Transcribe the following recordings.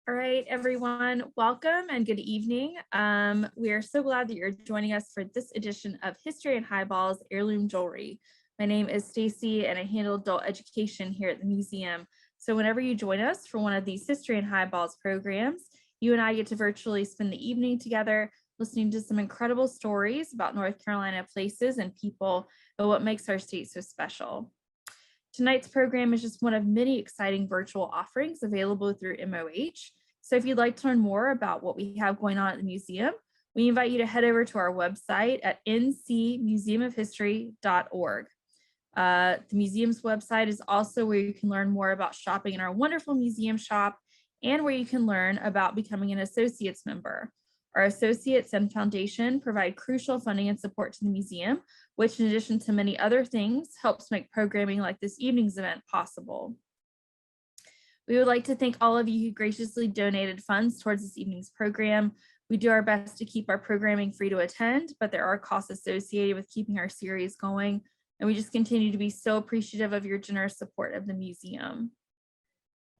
All right, everyone, welcome and good evening. We are so glad that you're joining us for this edition of History and Highballs Heirloom Jewelry. My name is Stacy and I handle adult education here at the museum. So whenever you join us for one of these History and Highballs programs, you and I get to virtually spend the evening together listening to some incredible stories about North Carolina places and people and what makes our state so special. Tonight's program is just one of many exciting virtual offerings available through MOH. So if you'd like to learn more about what we have going on at the museum, we invite you to head over to our website at ncmuseumofhistory.org. The museum's website is also where you can learn more about shopping in our wonderful museum shop and where you can learn about becoming an associates member. Our associates and foundation provide crucial funding and support to the museum, which in addition to many other things, helps make programming like this evening's event possible. We would like to thank all of you who graciously donated funds towards this evening's program. We do our best to keep our programming free to attend, but there are costs associated with keeping our series going, and we just continue to be so appreciative of your generous support of the museum.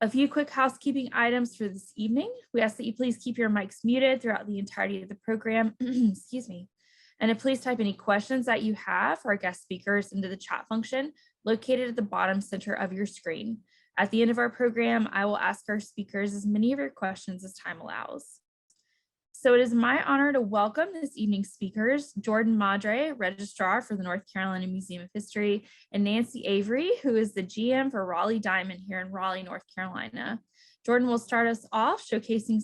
A few quick housekeeping items for this evening. We ask that you please keep your mics muted throughout the entirety of the program. Excuse me. And to please type any questions that you have for our guest speakers into the chat function located at the bottom center of your screen. At the end of our program, I will ask our speakers as many of your questions as time allows. So it is my honor to welcome this evening's speakers, Jordan Madre, Registrar for the North Carolina Museum of History, and Nancy Avery, who is the GM for Raleigh Diamond here in Raleigh, North Carolina. Jordan will start us off showcasing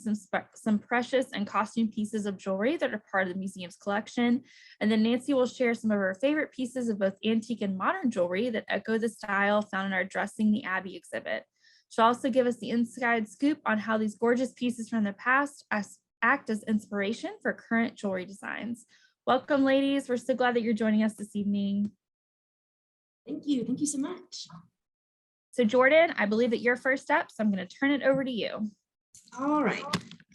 some precious and costume pieces of jewelry that are part of the museum's collection. And then Nancy will share some of her favorite pieces of both antique and modern jewelry that echo the style found in our Dressing the Abbey exhibit. She'll also give us the inside scoop on how these gorgeous pieces from the past act as inspiration for current jewelry designs. Welcome, ladies. We're so glad that you're joining us this evening. Thank you. Thank you so much. So Jordan, I believe that you're first up, so I'm going to turn it over to you. All right.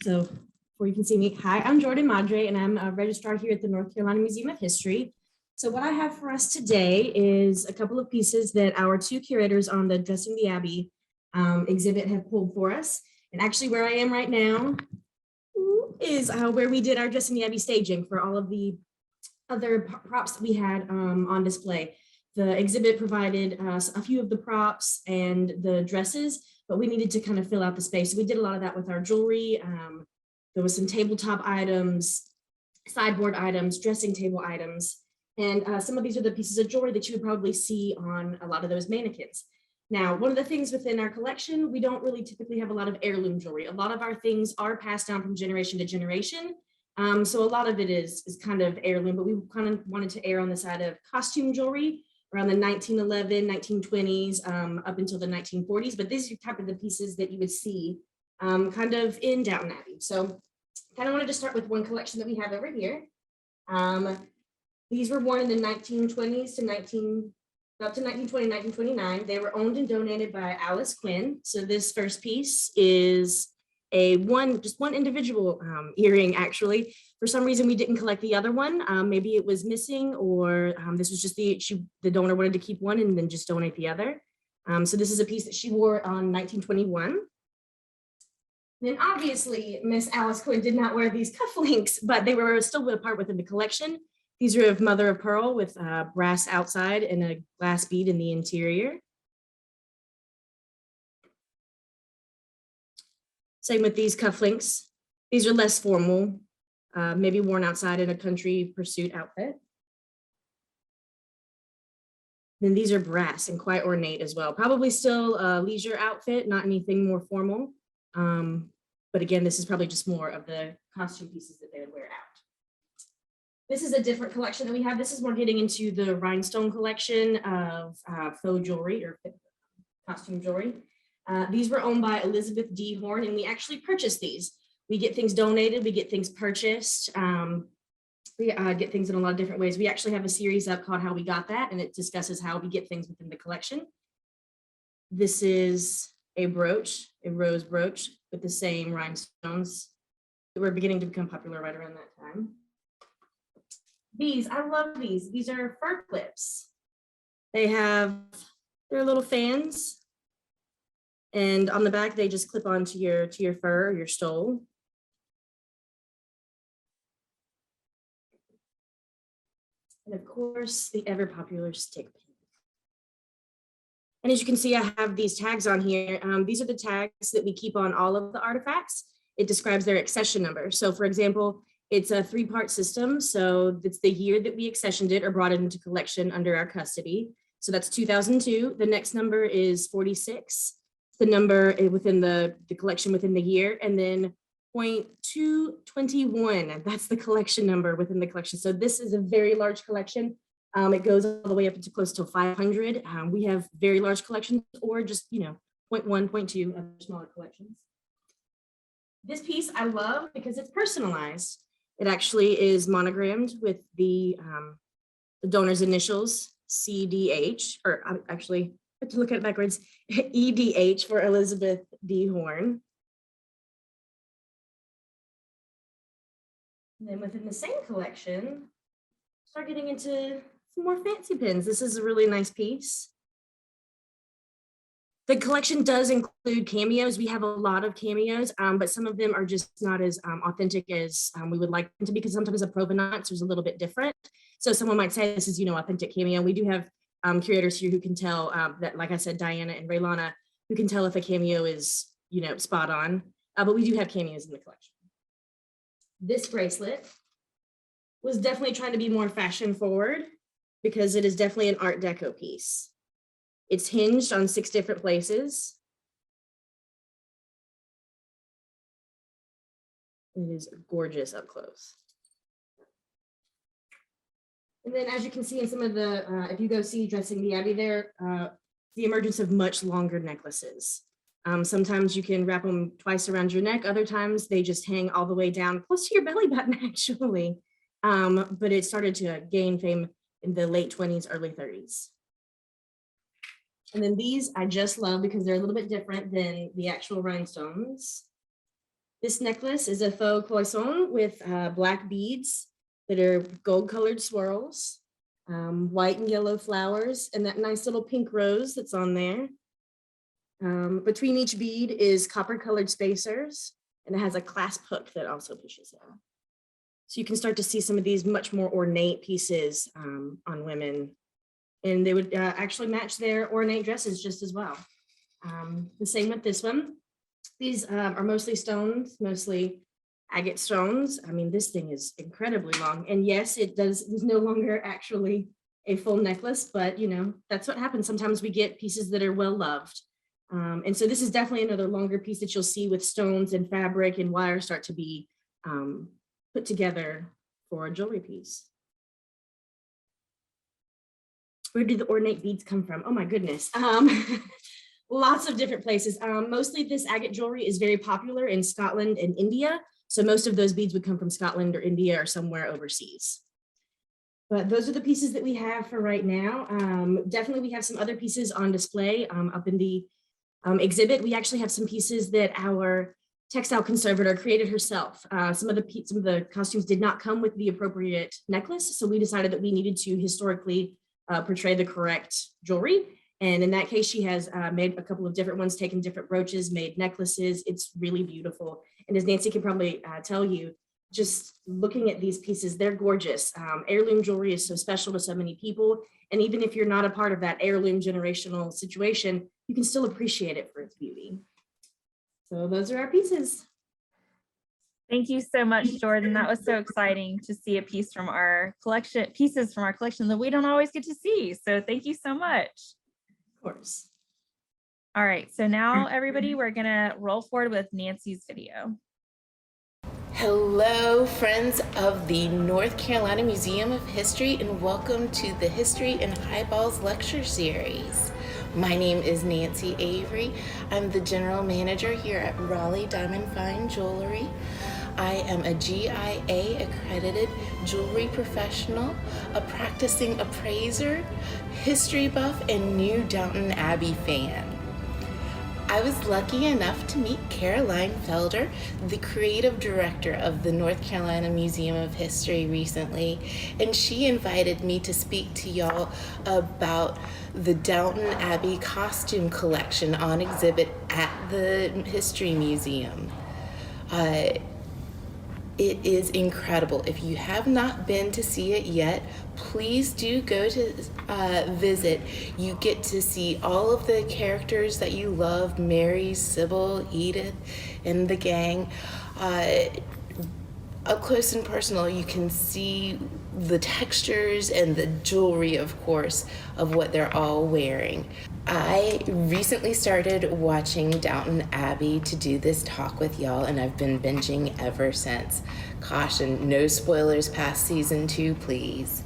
So before you can see me, hi, I'm Jordan Madre, and I'm a registrar here at the North Carolina Museum of History. So what I have for us today is a couple of pieces that our two curators on the Dressing the Abbey exhibit have pulled for us. And actually where I am right now is where we did our Dressing the Abbey staging for all of the other props that we had on display. The exhibit provided a few of the props and the dresses, but we needed to kind of fill out the space. So we did a lot of that with our jewelry. There was some tabletop items, sideboard items, dressing table items, and some of these are the pieces of jewelry that you would probably see on a lot of those mannequins. Now, one of the things within our collection, we don't really typically have a lot of heirloom jewelry. A lot of our things are passed down from generation to generation. So a lot of it is kind of heirloom, but we kind of wanted to err on the side of costume jewelry around the 1911, 1920s, up until the 1940s. But these are type of the pieces that you would see kind of in Downton Abbey. So kind of wanted to start with one collection that we have over here. These were worn in the 1920s to up to 1920, 1929. They were owned and donated by Alice Quinn. So this first piece is just one individual earring. Actually, for some reason we didn't collect the other one. Maybe it was missing, or this was just the donor wanted to keep one and then just donate the other. So this is a piece that she wore on 1921. Then obviously Miss Alice Quinn did not wear these cufflinks, but they were still a part within the collection. These are of mother of pearl with brass outside and a glass bead in the interior. Same with these cufflinks. These are less formal, maybe worn outside in a country pursuit outfit. Then these are brass and quite ornate as well. Probably still a leisure outfit, not anything more formal. But again, this is probably just more of the costume pieces that they would wear out. This is a different collection that we have. This is more getting into the rhinestone collection of faux jewelry or costume jewelry. These were owned by Elizabeth D. Horn, and we actually purchased these. We get things donated, we get things purchased. We get things in a lot of different ways. We actually have a series up called How We Got That, and it discusses how we get things within the collection. This is a brooch, a rose brooch with the same rhinestones that were beginning to become popular right around that time. These, I love these. These are fur clips. They have their little fans And on the back, they just clip onto your fur or your stole. And of course, the ever popular stick pin. And as you can see, I have these tags on here. These are the tags that we keep on all of the artifacts. It describes their accession number. So for example, it's a 3-part system. So it's the year that we accessioned it or brought it into collection under our custody. So that's 2002. The next number is 46. The number within the collection within the year, and then 0.221, that's the collection number within the collection. So this is a very large collection. It goes all the way up to close to 500. We have very large collections, or just, 0.1, 0.2 other smaller collections. This piece I love because it's personalized. It actually is monogrammed with the donor's initials, CDH, or actually, I have to look at it backwards, EDH for Elizabeth D. Horn. And then within the same collection, start getting into some more fancy pins. This is a really nice piece. The collection does include cameos. We have a lot of cameos, but some of them are just not as authentic as we would like them to be, because sometimes a provenance is a little bit different. So someone might say this is, authentic cameo. We do have curators here who can tell that, like I said, Diana and Raylana, who can tell if a cameo is, spot on, but we do have cameos in the collection. This bracelet was definitely trying to be more fashion forward because it is definitely an Art Deco piece. It's hinged on 6 different places. It is gorgeous up close. And then as you can see in some of the, if you go see Dressing the Abbey there, the emergence of much longer necklaces. Sometimes you can wrap them twice around your neck. Other times they just hang all the way down close to your belly button, actually. But it started to gain fame in the late 20s, early 30s. And then these I just love because they're a little bit different than the actual rhinestones. This necklace is a faux cloisonne with black beads that are gold colored swirls, white and yellow flowers, and that nice little pink rose that's on there. Between each bead is copper colored spacers, and it has a clasp hook that also pushes out. So you can start to see some of these much more ornate pieces on women, and they would actually match their ornate dresses just as well. The same with this one. These are mostly stones, mostly agate stones. I mean, this thing is incredibly long, and yes, it is no longer actually a full necklace, but that's what happens. Sometimes we get pieces that are well loved. And so this is definitely another longer piece that you'll see with stones and fabric and wire start to be put together for a jewelry piece. Where do the ornate beads come from? Oh my goodness. Lots of different places. Mostly this agate jewelry is very popular in Scotland and India. So most of those beads would come from Scotland or India or somewhere overseas. But those are the pieces that we have for right now. Definitely we have some other pieces on display up in the exhibit. We actually have some pieces that our textile conservator created herself. Some of the costumes did not come with the appropriate necklace, so we decided that we needed to historically portray the correct jewelry. And in that case, she has made a couple of different ones, taken different brooches, made necklaces. It's really beautiful. And as Nancy can probably tell you, just looking at these pieces, they're gorgeous. Heirloom jewelry is so special to so many people. And even if you're not a part of that heirloom generational situation, you can still appreciate it for its beauty. So those are our pieces. Thank you so much, Jordan. That was so exciting to see a piece from our collection, pieces from our collection that we don't always get to see. So thank you so much. Of course. All right, so now everybody, we're gonna roll forward with Nancy's video. Hello, friends of the North Carolina Museum of History, and welcome to the History and Highballs lecture series. My name is Nancy Avery. I'm the general manager here at Raleigh Diamond Fine Jewelry. I am a GIA accredited jewelry professional, a practicing appraiser, history buff, and new Downton Abbey fan. I was lucky enough to meet Caroline Felder, the creative director of the North Carolina Museum of History recently, and she invited me to speak to y'all about the Downton Abbey costume collection on exhibit at the History Museum. It is incredible. If you have not been to see it yet, please do go to visit. You get to see all of the characters that you love, Mary, Sybil, Edith, and the gang. Up close and personal, you can see the textures and the jewelry, of course, of what they're all wearing. I recently started watching Downton Abbey to do this talk with y'all, and I've been binging ever since. Caution, no spoilers past season 2, please.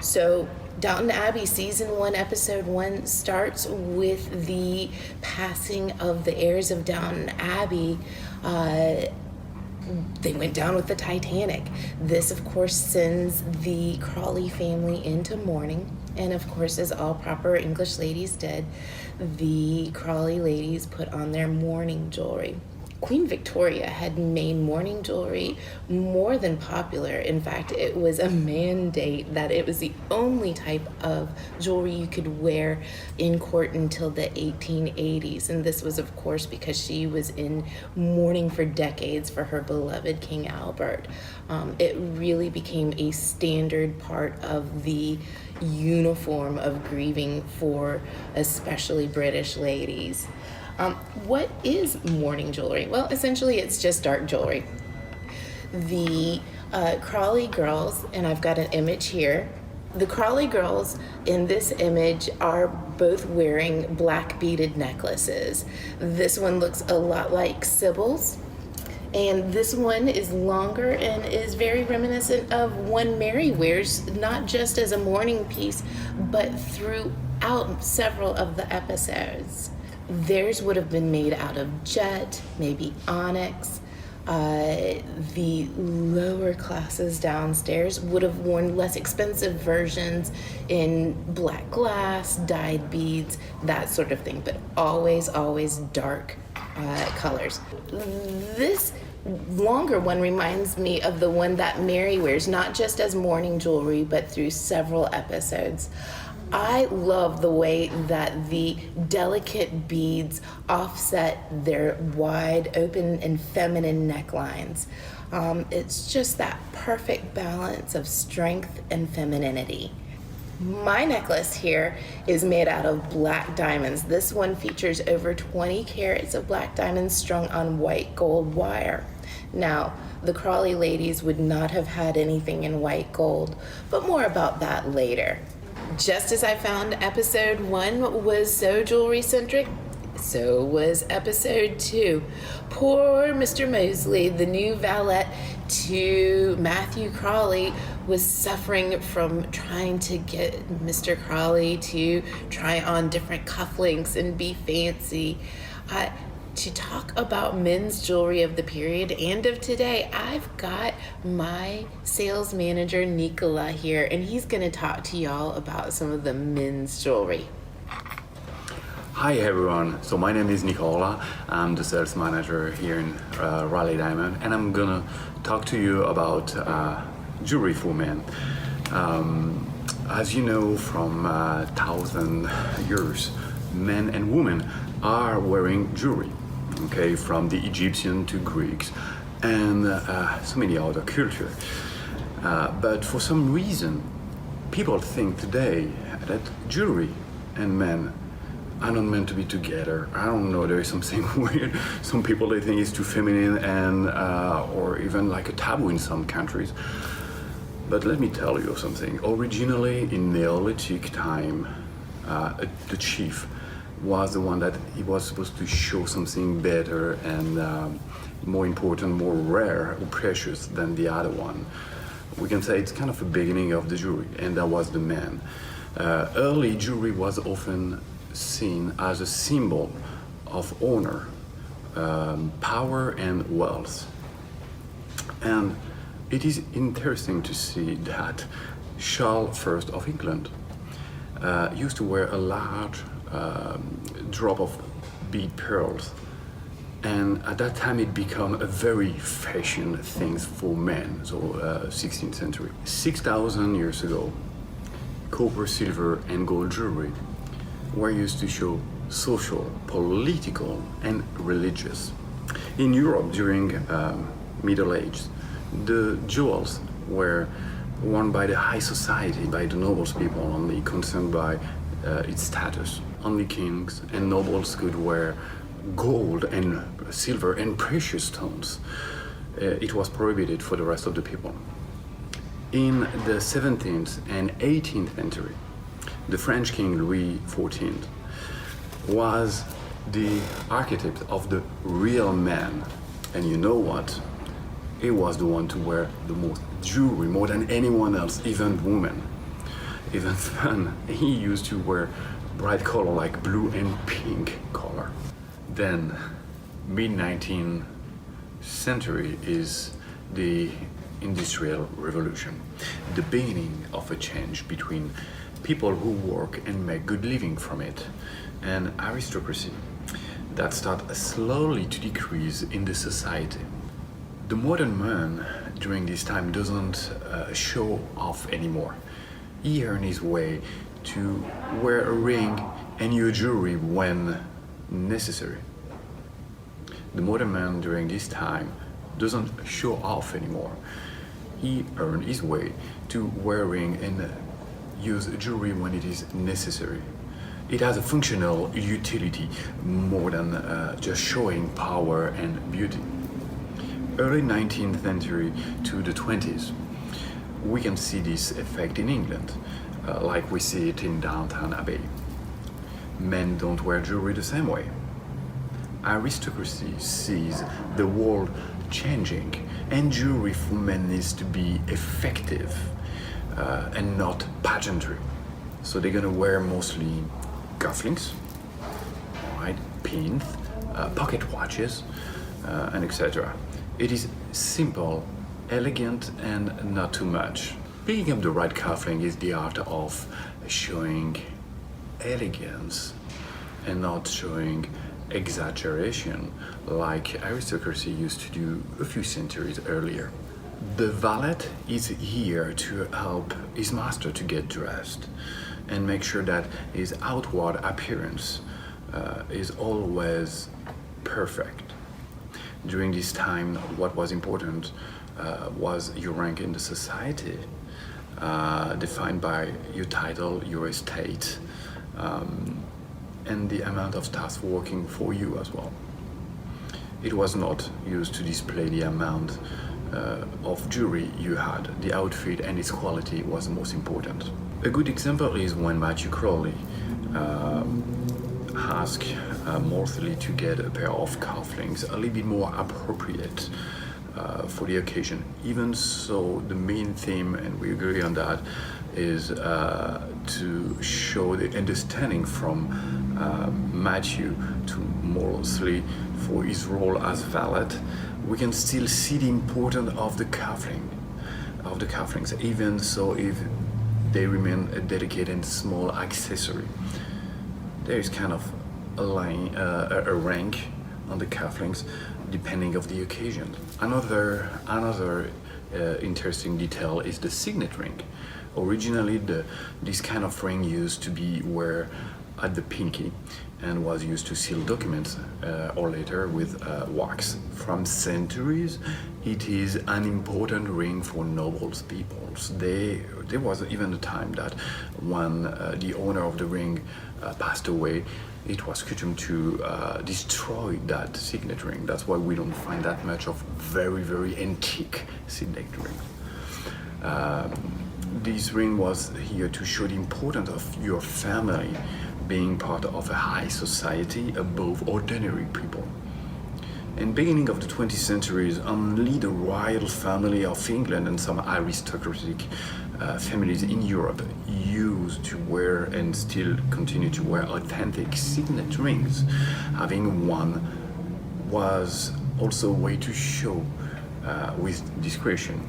So Downton Abbey season 1, episode 1 starts with the passing of the heirs of Downton Abbey. They went down with the Titanic. This, of course, sends the Crawley family into mourning. And of course, as all proper English ladies did, the Crawley ladies put on their mourning jewelry. Queen Victoria had made mourning jewelry more than popular. In fact, it was a mandate that it was the only type of jewelry you could wear in court until the 1880s. And this was, of course, because she was in mourning for decades for her beloved King Albert. It really became a standard part of the uniform of grieving for especially British ladies. What is mourning jewelry? Well, essentially it's just dark jewelry. The Crawley girls, and I've got an image here, the Crawley girls in this image are both wearing black beaded necklaces. This one looks a lot like Sybil's, and this one is longer and is very reminiscent of one Mary wears, not just as a mourning piece, but throughout several of the episodes. Theirs would have been made out of jet, maybe onyx. The lower classes downstairs would have worn less expensive versions in black glass, dyed beads, that sort of thing, but always, always dark colors. This longer one reminds me of the one that Mary wears, not just as mourning jewelry, but through several episodes. I love the way that the delicate beads offset their wide open and feminine necklines. It's just that perfect balance of strength and femininity. My necklace here is made out of black diamonds. This one features over 20 carats of black diamonds strung on white gold wire. Now, the Crawley ladies would not have had anything in white gold, but more about that later. Just as I found episode 1 was so jewelry centric, so was episode 2. Poor Mr. Mosley, the new valet to Matthew Crawley, was suffering from trying to get Mr. Crawley to try on different cufflinks and be fancy. To talk about men's jewelry of the period and of today, I've got my sales manager, Nicola, here, and he's going to talk to y'all about some of the men's jewelry. Hi everyone, so my name is Nicola. I'm the sales manager here in Raleigh Diamond, and I'm gonna talk to you about jewelry for men. As you know, from 1,000 years, men and women are wearing jewelry. Okay, from the Egyptian to Greeks and so many other cultures. But for some reason, people think today that jewelry and men are not meant to be together. I don't know, there is something weird. Some people, they think it's too feminine and or even like a taboo in some countries. But let me tell you something. Originally in Neolithic time, the chief was the one that he was supposed to show something better and more important, more rare or precious than the other one. We can say it's kind of a beginning of the jewelry, and that was the man. Early jewelry was often seen as a symbol of honor, power and wealth. And it is interesting to see that Charles I of England used to wear a large drop of bead pearls. And at that time it became a very fashion thing for men, so 16th century. 6,000 years ago, copper, silver and gold jewelry were used to show social, political and religious. In Europe during Middle Ages, the jewels were worn by the high society, by the nobles people only, concerned by its status. Only kings and nobles could wear gold and silver and precious stones. It was prohibited for the rest of the people. In the 17th and 18th century, the French king Louis XIV was the archetype of the real man. And you know what? He was the one to wear the most jewelry, more than anyone else, even women. Even then, he used to wear bright color like blue and pink color. Then, mid-19th century is the Industrial Revolution, the beginning of a change between people who work and make good living from it, and aristocracy that start slowly to decrease in the society. The modern man during this time doesn't show off anymore. He earned his way to wear a ring and new jewelry when necessary. The modern man during this time doesn't show off anymore. He earned his way to wear a ring and use jewelry when it is necessary. It has a functional utility more than just showing power and beauty. Early 19th century to the 20s, we can see this effect in England, like we see it in Downton Abbey. Men don't wear jewelry the same way. Aristocracy sees the world changing, and jewelry for men needs to be effective and not pageantry. So they're gonna wear mostly cufflinks, right, pins, pocket watches, and etc. It is simple, elegant, and not too much. Picking up the right cufflink is the art of showing elegance and not showing exaggeration like aristocracy used to do a few centuries earlier. The valet is here to help his master to get dressed and make sure that his outward appearance is always perfect. During this time, what was important was your rank in the society, defined by your title, your estate, and the amount of staff working for you as well. It was not used to display the amount of jewelry you had. The outfit and its quality was the most important. A good example is when Matthew Crowley asked Morley to get a pair of cufflinks a little bit more appropriate for the occasion. Even so, the main theme, and we agree on that, is to show the understanding from Matthew to Morley for his role as valet. We can still see the importance of the cufflinks, even so if they remain a dedicated and small accessory. There is kind of a rank on the cufflinks depending of the occasion. Another interesting detail is the signet ring. Originally, this kind of ring used to be wear at the pinky and was used to seal documents or later with wax. From centuries, it is an important ring for nobles peoples. There was even a time that when the owner of the ring passed away, it was custom to destroy that signet ring. That's why we don't find that much of very, very antique signet rings. This ring was here to show the importance of your family being part of a high society above ordinary people. In the beginning of the 20th century, only the royal family of England and some aristocratic families in Europe used to wear and still continue to wear authentic signet rings. Having one was also a way to show with discretion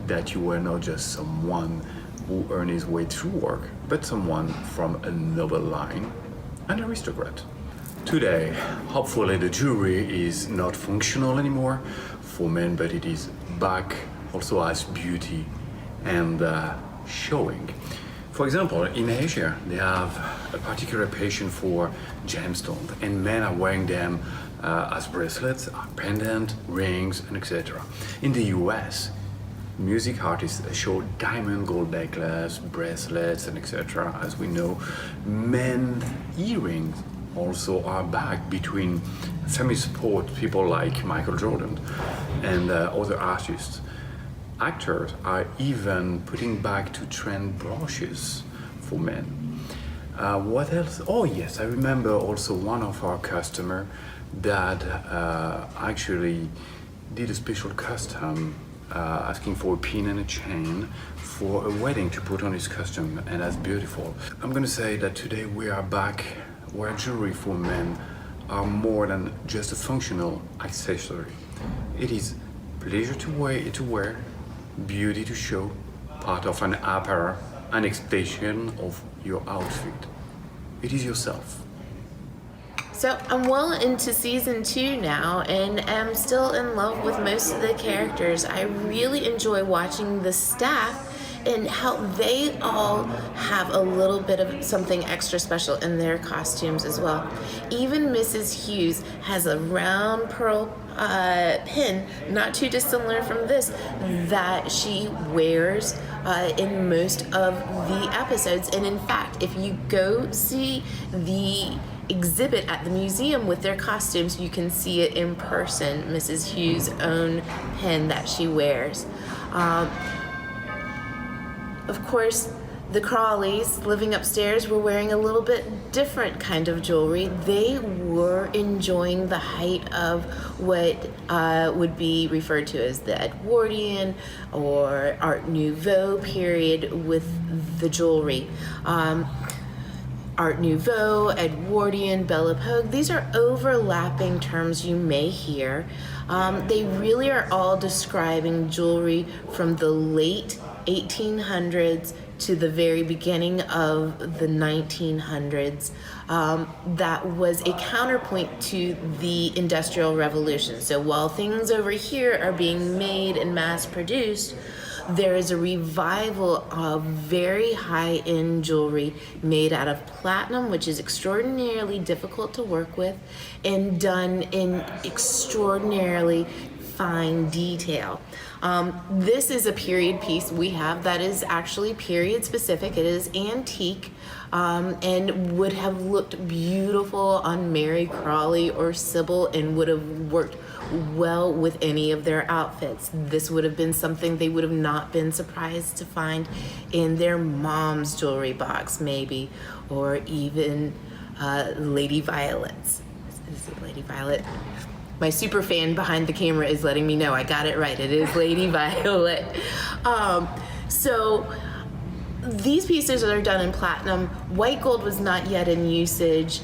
that you were not just someone who earned his way through work, but someone from a noble line, an aristocrat. Today, hopefully the jewelry is not functional anymore for men, but it is back also as beauty and showing. For example, in Asia, they have a particular passion for gemstones, and men are wearing them as bracelets, pendant, rings, and etc. In the US, music artists show diamond gold necklace, bracelets, and etc. As we know, men earrings also are back between famous sport people like Michael Jordan and other artists. Actors are even putting back to trend brooches for men. What else? Oh yes, I remember also one of our customer that actually did a special custom asking for a pin and a chain for a wedding to put on his costume, and that's beautiful. I'm gonna say that today we are back where jewelry for men are more than just a functional accessory. It is pleasure to wear, beauty to show, part of an apparel, an expression of your outfit. It is yourself. So I'm well into season 2 now and am still in love with most of the characters. I really enjoy watching the staff and how they all have a little bit of something extra special in their costumes as well. Even Mrs. Hughes has a round pearl pin, not too dissimilar from this, that she wears in most of the episodes. And in fact, if you go see the exhibit at the museum with their costumes, you can see it in person, Mrs. Hughes' own pin that she wears. Of course, the Crawleys living upstairs were wearing a little bit different kind of jewelry. They were enjoying the height of what would be referred to as the Edwardian or Art Nouveau period with the jewelry. Art Nouveau, Edwardian, Belle Epoque, these are overlapping terms you may hear. They really are all describing jewelry from the late 1800s to the very beginning of the 1900s. That was a counterpoint to the Industrial Revolution. So while things over here are being made and mass produced, there is a revival of very high-end jewelry made out of platinum, which is extraordinarily difficult to work with and done in extraordinarily fine detail. This is a period piece we have that is actually period specific. It is antique and would have looked beautiful on Mary Crawley or Sybil and would have worked well with any of their outfits. This would have been something they would have not been surprised to find in their mom's jewelry box, maybe, or even Lady Violet's. Is it Lady Violet? My super fan behind the camera is letting me know I got it right. It is Lady Violet. So these pieces are done in platinum. White gold was not yet in usage.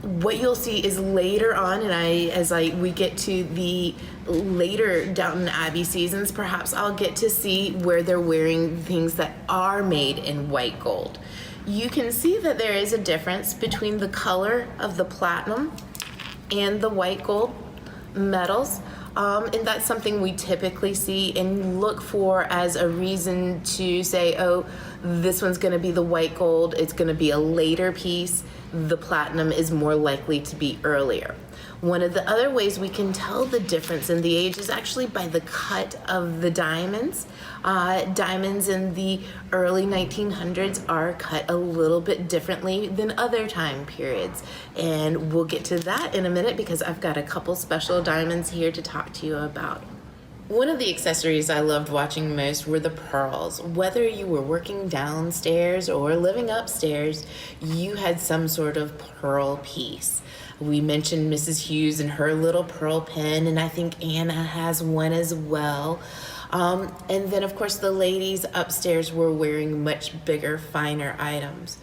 What you'll see is later on, and as we get to the later Downton Abbey seasons, perhaps I'll get to see where they're wearing things that are made in white gold. You can see that there is a difference between the color of the platinum and the white gold metals. And that's something we typically see and look for as a reason to say, oh, this one's gonna be the white gold, it's gonna be a later piece, the platinum is more likely to be earlier. One of the other ways we can tell the difference in the age is actually by the cut of the diamonds. Diamonds in the early 1900s are cut a little bit differently than other time periods. And we'll get to that in a minute because I've got a couple special diamonds here to talk to you about. One of the accessories I loved watching most were the pearls. Whether you were working downstairs or living upstairs, you had some sort of pearl piece. We mentioned Mrs. Hughes and her little pearl pin, and I think Anna has one as well. And then, of course, the ladies upstairs were wearing much bigger, finer items.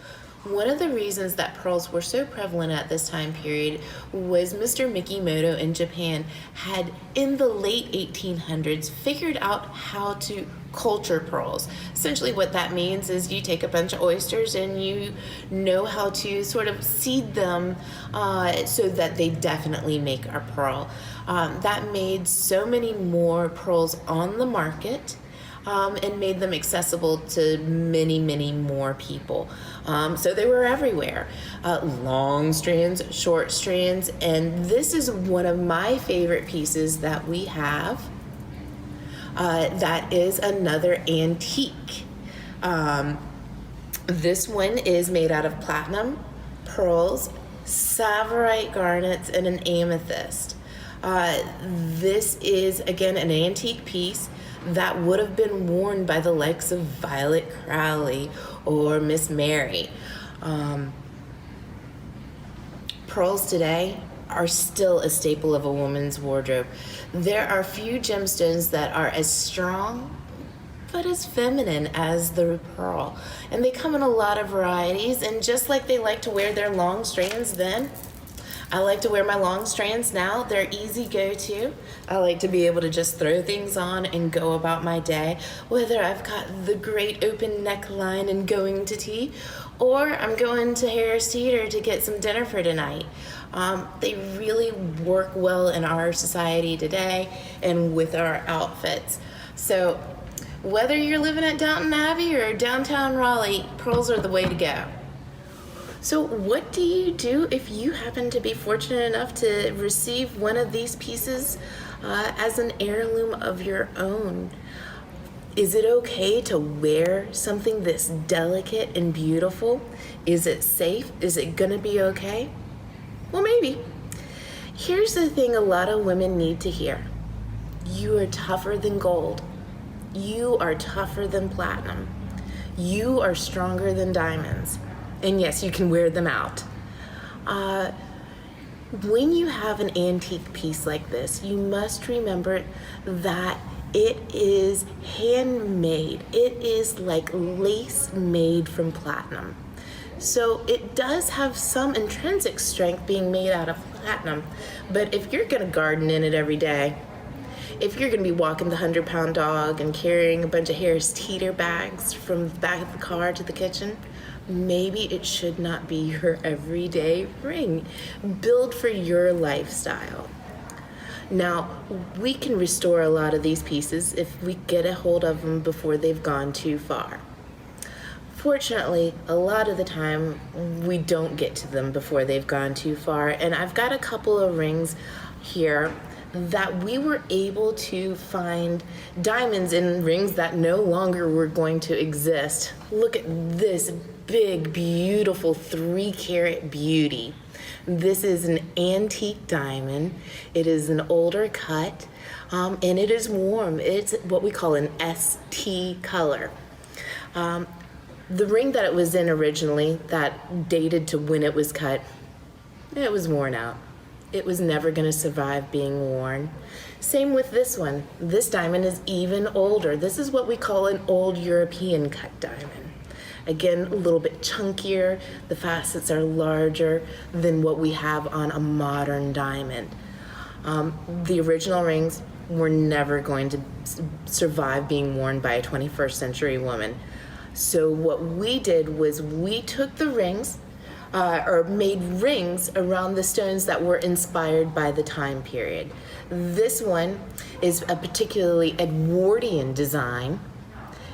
One of the reasons that pearls were so prevalent at this time period was Mr. Mikimoto in Japan had, in the late 1800s, figured out how to culture pearls. Essentially what that means is you take a bunch of oysters and you know how to sort of seed them so that they definitely make a pearl. That made so many more pearls on the market. And made them accessible to many, many more people. So they were everywhere. Long strands, short strands, and this is one of my favorite pieces that we have. That is another antique. This one is made out of platinum, pearls, tsavorite garnets, and an amethyst. This is, again, an antique piece that would have been worn by the likes of Violet Crowley or Miss Mary. Pearls today are still a staple of a woman's wardrobe. There are few gemstones that are as strong but as feminine as the pearl. And they come in a lot of varieties, and just like they like to wear their long strands then, I like to wear my long strands now. They're easy go-to. I like to be able to just throw things on and go about my day, whether I've got the great open neckline and going to tea, or I'm going to Harris Teeter to get some dinner for tonight. They really work well in our society today and with our outfits. So whether you're living at Downton Abbey or downtown Raleigh, pearls are the way to go. So what do you do if you happen to be fortunate enough to receive one of these pieces as an heirloom of your own? Is it okay to wear something this delicate and beautiful? Is it safe? Is it gonna be okay? Well, maybe. Here's the thing a lot of women need to hear. You are tougher than gold. You are tougher than platinum. You are stronger than diamonds. And yes, you can wear them out. When you have an antique piece like this, you must remember that it is handmade. It is like lace made from platinum. So it does have some intrinsic strength being made out of platinum. But if you're gonna garden in it every day, if you're gonna be walking the 100-pound dog and carrying a bunch of Harris Teeter bags from the back of the car to the kitchen, maybe it should not be your everyday ring. Build for your lifestyle. Now, we can restore a lot of these pieces if we get a hold of them before they've gone too far. Fortunately, a lot of the time, we don't get to them before they've gone too far, and I've got a couple of rings here that we were able to find diamonds in rings that no longer were going to exist. Look at this big, beautiful 3-carat beauty. This is an antique diamond. It is an older cut, and it is warm. It's what we call an ST color. The ring that it was in originally, that dated to when it was cut, it was worn out. It was never going to survive being worn. Same with this one. This diamond is even older. This is what we call an old European cut diamond. Again, a little bit chunkier. The facets are larger than what we have on a modern diamond. The original rings were never going to survive being worn by a 21st century woman. So what we did was we took the rings, or made rings around the stones that were inspired by the time period. This one is a particularly Edwardian design.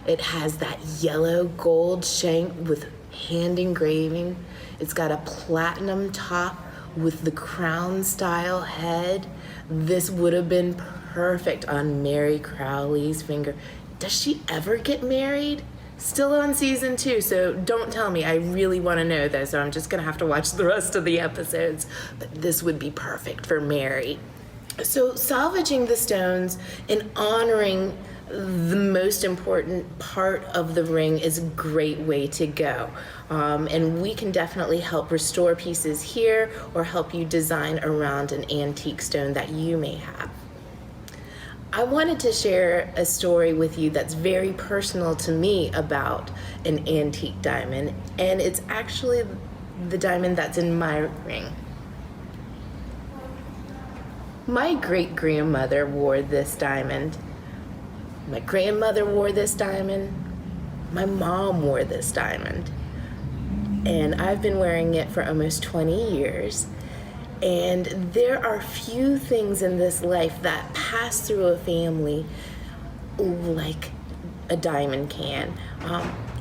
It has that yellow gold shank with hand engraving. It's got a platinum top with the crown style head. This would have been perfect on Mary Crowley's finger. Does she ever get married? Still on season 2, so don't tell me. I really want to know though, so I'm just gonna have to watch the rest of the episodes. But this would be perfect for Mary. So salvaging the stones and honoring the most important part of the ring is a great way to go. And we can definitely help restore pieces here or help you design around an antique stone that you may have. I wanted to share a story with you that's very personal to me about an antique diamond, and it's actually the diamond that's in my ring. My great-grandmother wore this diamond. My grandmother wore this diamond. My mom wore this diamond. And I've been wearing it for almost 20 years. And there are few things in this life that pass through a family like a diamond can.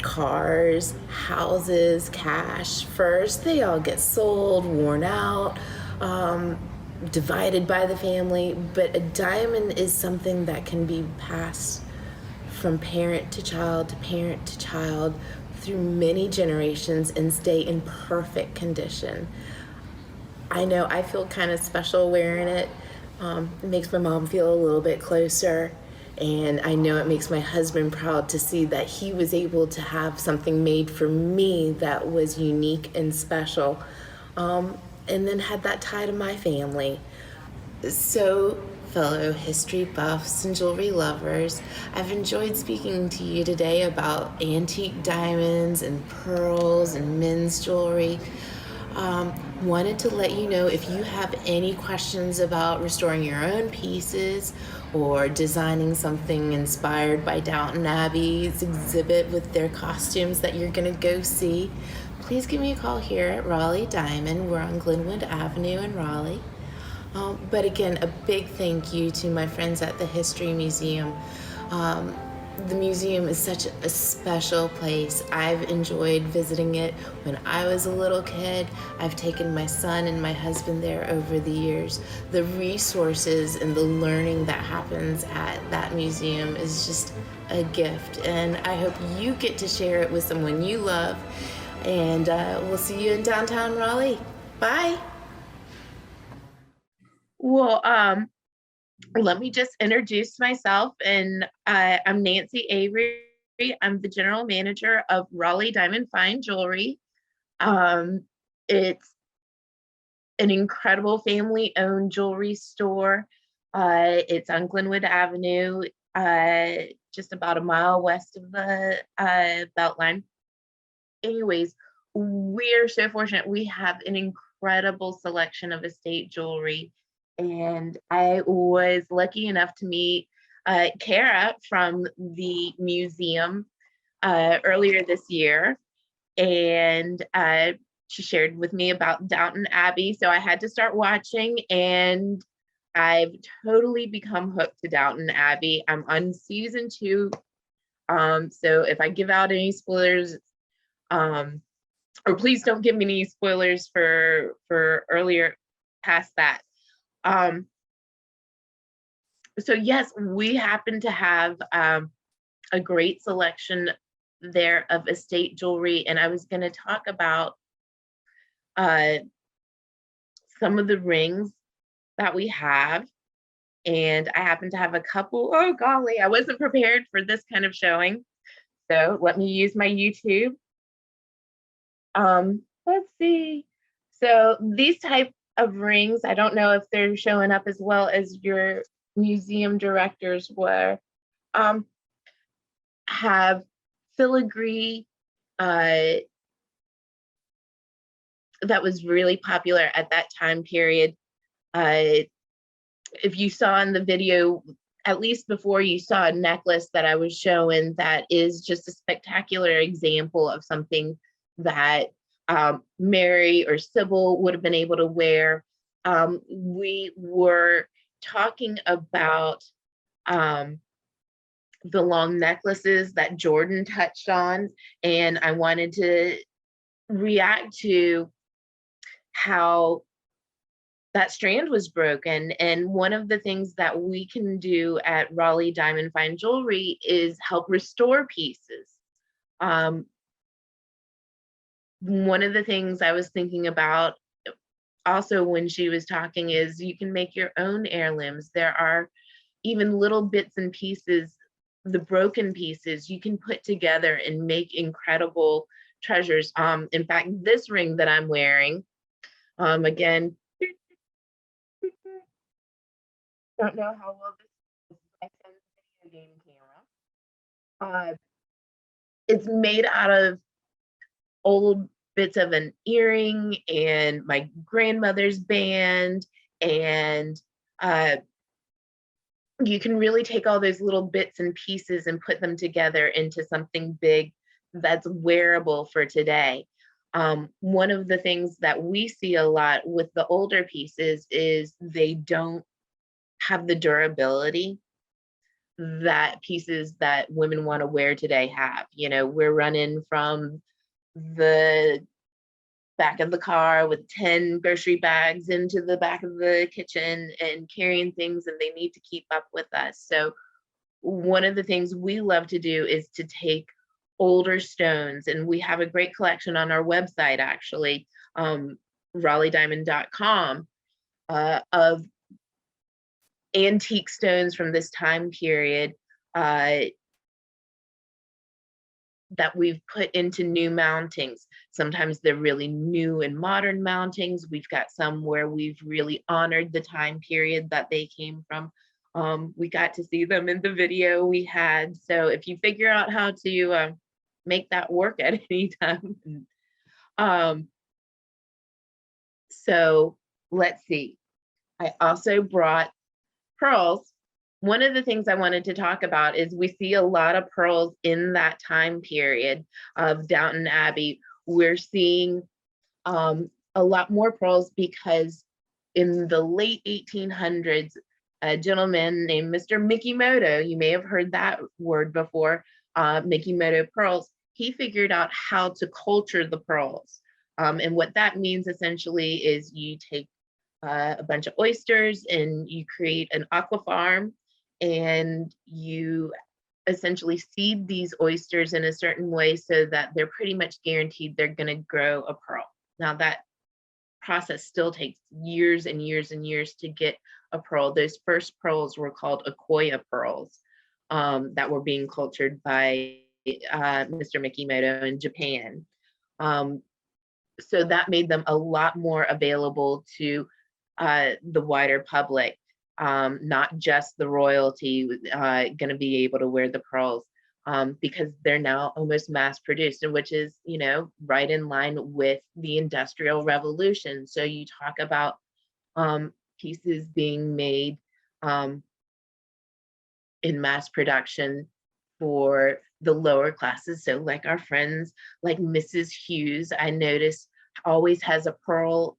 Cars, houses, cash, furs, they all get sold, worn out, divided by the family. But a diamond is something that can be passed from parent to child to parent to child through many generations and stay in perfect condition. I know I feel kind of special wearing it. It makes my mom feel a little bit closer. And I know it makes my husband proud to see that he was able to have something made for me that was unique and special. And then had that tie to my family. So, fellow history buffs and jewelry lovers, I've enjoyed speaking to you today about antique diamonds and pearls and men's jewelry. Wanted to let you know if you have any questions about restoring your own pieces or designing something inspired by Downton Abbey's exhibit with their costumes that you're going to go see, please give me a call here at Raleigh Diamond. We're on Glenwood Avenue in Raleigh. But again, a big thank you to my friends at the History Museum. The museum is such a special place. I've enjoyed visiting it when I was a little kid. I've taken my son and my husband there over the years. The resources and the learning that happens at that museum is just a gift. And I hope you get to share it with someone you love. And we'll see you in downtown Raleigh. Bye. Well, let me just introduce myself, and I'm Nancy Avery. I'm the general manager of Raleigh Diamond Fine Jewelry. It's an incredible family-owned jewelry store. It's on Glenwood Avenue, just about a mile west of the Beltline. Anyways, we're so fortunate. We have an incredible selection of estate jewelry. And I was lucky enough to meet Kara from the museum earlier this year. And she shared with me about Downton Abbey. So I had to start watching, and I've totally become hooked to Downton Abbey. I'm on season 2. So if I give out any spoilers, or please don't give me any spoilers for earlier past that. So yes, we happen to have a great selection there of estate jewelry, and I was going to talk about some of the rings that we have, and I happen to have a couple. Oh golly, I wasn't prepared for this kind of showing, so let me use my YouTube. Let's see. So these type of rings, I don't know if they're showing up as well as your museum directors were, have filigree that was really popular at that time period. If you saw in the video, at least before, you saw a necklace that I was showing that is just a spectacular example of something that Mary or Sybil would have been able to wear. We were talking about the long necklaces that Jordan touched on, and I wanted to react to how that strand was broken. And one of the things that we can do at Raleigh Diamond Fine Jewelry is help restore pieces. One of the things I was thinking about also when she was talking is you can make your own heirlooms. There are even little bits and pieces, the broken pieces, you can put together and make incredible treasures. In fact, this ring that I'm wearing, again, don't know how well this is. game camera. It's made out of old bits of an earring and my grandmother's band, and you can really take all those little bits and pieces and put them together into something big that's wearable for today. One of the things that we see a lot with the older pieces is they don't have the durability that pieces that women want to wear today have. You know, we're running from the back of the car with 10 grocery bags into the back of the kitchen and carrying things, and they need to keep up with us. So one of the things we love to do is to take older stones, and we have a great collection on our website, actually, RaleighDiamond.com, of antique stones from this time period that we've put into new mountings. Sometimes they're really new and modern mountings. We've got some where we've really honored the time period that they came from. We got to see them in the video we had. So if you figure out how to make that work at any time. So let's see. I also brought pearls. One of the things I wanted to talk about is we see a lot of pearls in that time period of Downton Abbey. We're seeing a lot more pearls because in the late 1800s, a gentleman named Mr. Mikimoto, you may have heard that word before, Mikimoto pearls, he figured out how to culture the pearls. And what that means essentially is you take a bunch of oysters and you create an aqua farm, and you essentially seed these oysters in a certain way so that they're pretty much guaranteed they're going to grow a pearl. Now that process still takes years and years and years to get a pearl. Those first pearls were called Akoya pearls that were being cultured by Mr. Mikimoto in Japan. So that made them a lot more available to the wider public. Not just the royalty going to be able to wear the pearls, because they're now almost mass produced, and which is, you know, right in line with the Industrial Revolution. So you talk about pieces being made in mass production for the lower classes. So like our friends, like Mrs. Hughes, I noticed always has a pearl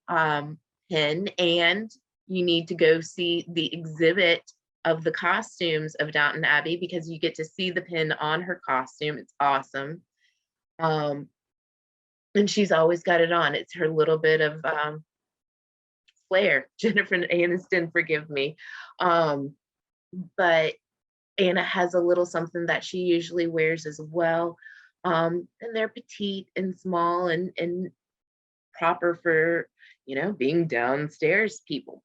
pin, and you need to go see the exhibit of the costumes of Downton Abbey because you get to see the pin on her costume. It's awesome. And she's always got it on. It's her little bit of flair. Jennifer Aniston, forgive me. But Anna has a little something that she usually wears as well. And they're petite and small and proper for, you know, being downstairs people.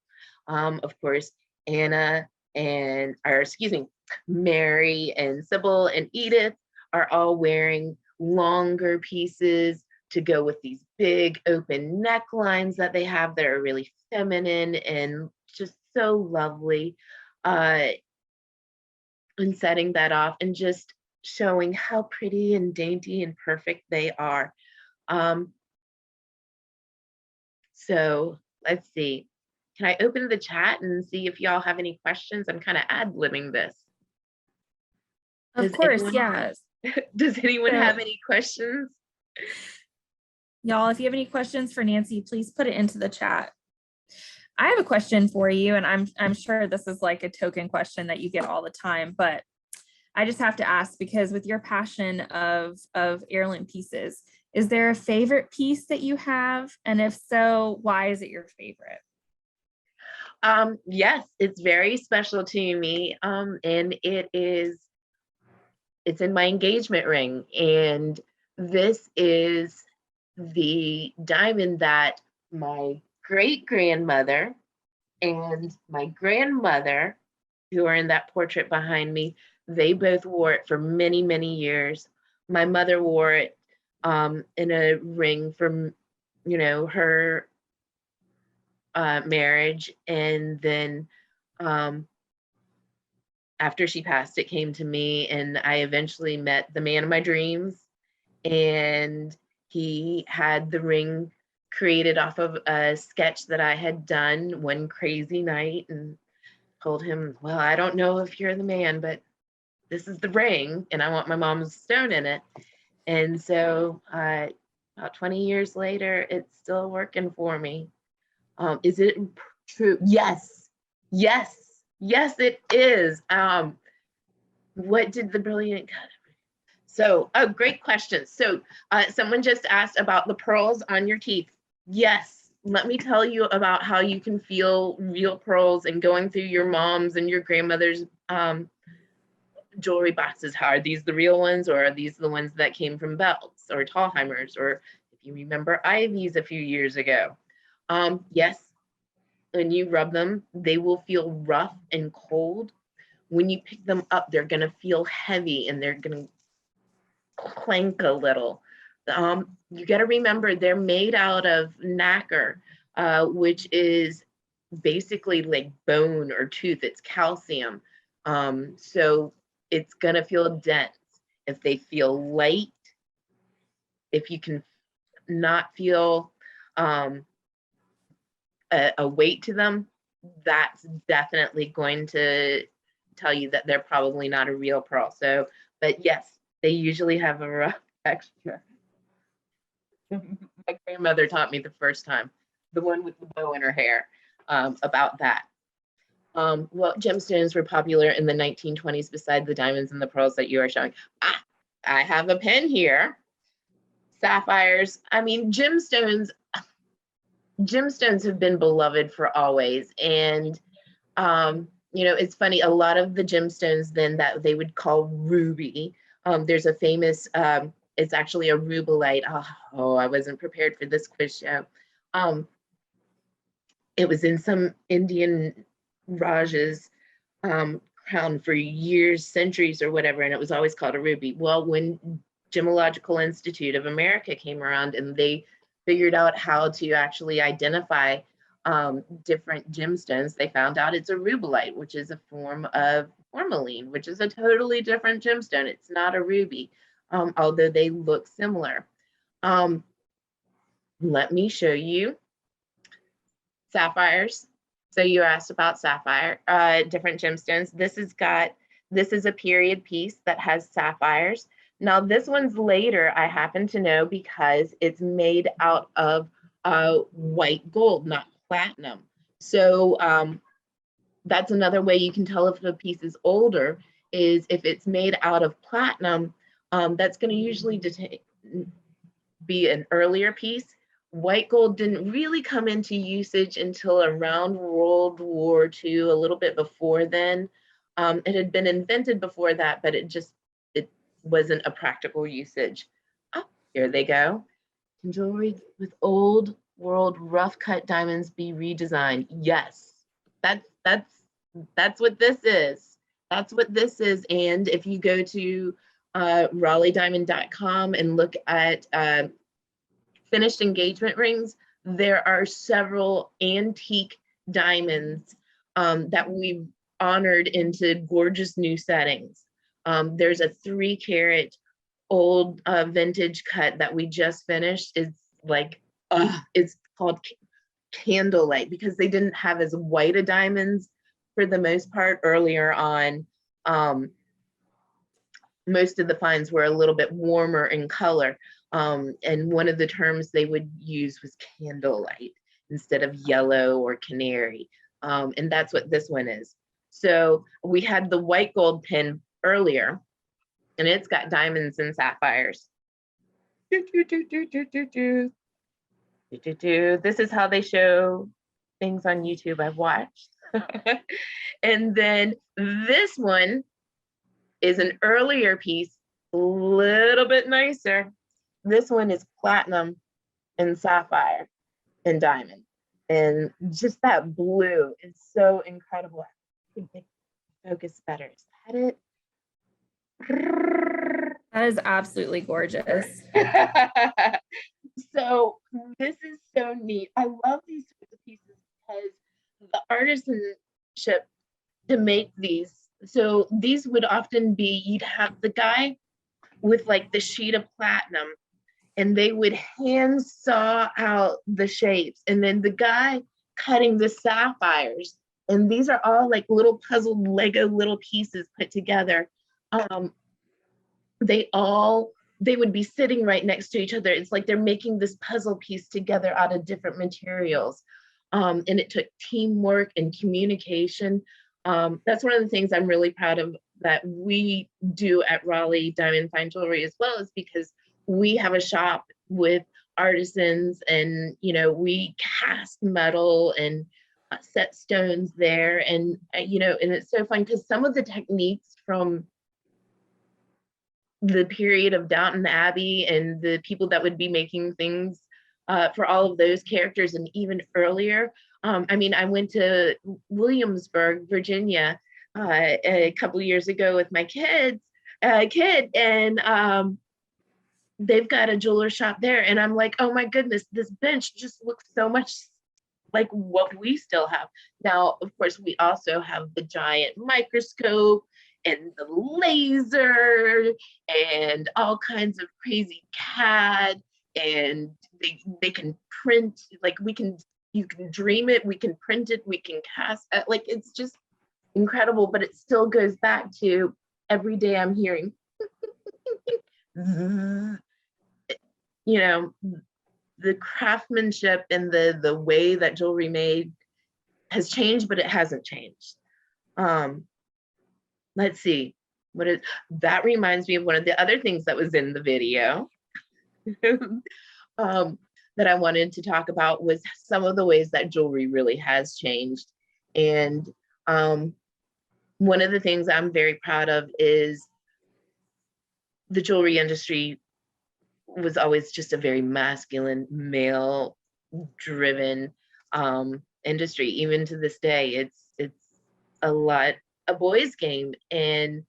Of course, Anna and, or excuse me, Mary and Sybil and Edith are all wearing longer pieces to go with these big open necklines that they have that are really feminine and just so lovely. And setting that off and just showing how pretty and dainty and perfect they are. So let's see. Can I open the chat and see if y'all have any questions? I'm kind of ad-libbing this. Of course, yes. Does anyone So- have any questions? Y'all, if you have any questions for Nancy, please put it into the chat. I have a question for you, and I'm sure this is like a token question that you get all the time, but I just have to ask because with your passion of heirloom pieces, is there a favorite piece that you have? And if so, why is it your favorite? Yes, it's very special to me. And it's in my engagement ring. And this is the diamond that my great-grandmother and my grandmother, who are in that portrait behind me, they both wore it for many, many years. My mother wore it in a ring from, you know, her marriage, and then after she passed, it came to me, and I eventually met the man of my dreams, and he had the ring created off of a sketch that I had done one crazy night, and told him, well, I don't know if you're the man, but this is the ring, and I want my mom's stone in it. And so about 20 years later, it's still working for me. Is it true? Yes, yes, yes, it is. What did the brilliant cut? So, oh, great question. So someone just asked about the pearls on your teeth. Yes, let me tell you about how you can feel real pearls and going through your mom's and your grandmother's jewelry boxes. How are these the real ones, or are these the ones that came from Belts or Tallheimers, or if you remember Ivy's a few years ago? Yes, when you rub them, they will feel rough and cold. When you pick them up, they're going to feel heavy and they're going to clank a little. You got to remember they're made out of nacre, which is basically like bone or tooth. It's calcium. So it's going to feel dense. If they feel light, if you can not feel a weight to them, that's definitely going to tell you that they're probably not a real pearl. So, but yes, they usually have a rough texture. My grandmother taught me the first time, the one with the bow in her hair, about that. Well, gemstones were popular in the 1920s beside the diamonds and the pearls that you are showing. I have a pen here. Sapphires. I mean, gemstones have been beloved for always. And, you know, it's funny, a lot of the gemstones then that they would call ruby, there's a famous, it's actually a rubellite. Oh, I wasn't prepared for this quiz show. It was in some Indian Raja's crown for years, centuries or whatever, and it was always called a ruby. Well, when Gemological Institute of America came around and they figured out how to actually identify different gemstones, they found out it's a rubellite, which is a form of tourmaline, which is a totally different gemstone. It's not a ruby, although they look similar. Let me show you sapphires. So you asked about sapphire, different gemstones. This is a period piece that has sapphires. Now this one's later, I happen to know, because it's made out of white gold, not platinum. So that's another way you can tell if a piece is older, is if it's made out of platinum, that's going to usually be an earlier piece. White gold didn't really come into usage until around World War II, a little bit before then. It had been invented before that, but it wasn't a practical usage. Oh, here they go. Can jewelry with old world rough cut diamonds be redesigned? Yes, that's what this is. That's what this is. And if you go to RaleighDiamond.com and look at finished engagement rings, there are several antique diamonds that we've honored into gorgeous new settings. There's a 3-carat old vintage cut that we just finished. It's like, it's called Candlelight, because they didn't have as white a diamonds for the most part earlier on. Most of the finds were a little bit warmer in color. And one of the terms they would use was candlelight instead of yellow or canary. And that's what this one is. So we had the white gold pin earlier, and it's got diamonds and sapphires. This is how they show things on YouTube I've watched. And then this one is an earlier piece, a little bit nicer. This one is platinum and sapphire and diamond. And just that blue is so incredible. I think they focus better. Is that it? That is absolutely gorgeous. So this is so neat. I love these sorts of pieces because the artisanship to make these So these would often be, you'd have the guy with like the sheet of platinum, and they would hand saw out the shapes, and then the guy cutting the sapphires. And these are all like little puzzled Lego little pieces put together. Um, they would be sitting right next to each other. It's like they're making this puzzle piece together out of different materials. And it took teamwork and communication. That's one of the things I'm really proud of that we do at Raleigh Diamond Fine Jewelry as well, is because we have a shop with artisans, and we cast metal and set stones there. And and it's so fun because some of the techniques from the period of Downton Abbey and the people that would be making things for all of those characters and even earlier. I went to Williamsburg, Virginia, a couple years ago with my kid, and they've got a jeweler shop there. And I'm like, oh my goodness, this bench just looks so much like what we still have. Now, of course, we also have the giant microscope and the laser and all kinds of crazy CAD, and they can print, like you can dream it, we can print it, we can cast it. Like, it's just incredible. But it still goes back to every day I'm hearing the craftsmanship and the way that jewelry made has changed, but it hasn't changed. Let's see, that reminds me of one of the other things that was in the video that I wanted to talk about, was some of the ways that jewelry really has changed. And one of the things I'm very proud of is the jewelry industry was always just a very masculine, male driven industry. Even to this day, it's a lot a boys' game. And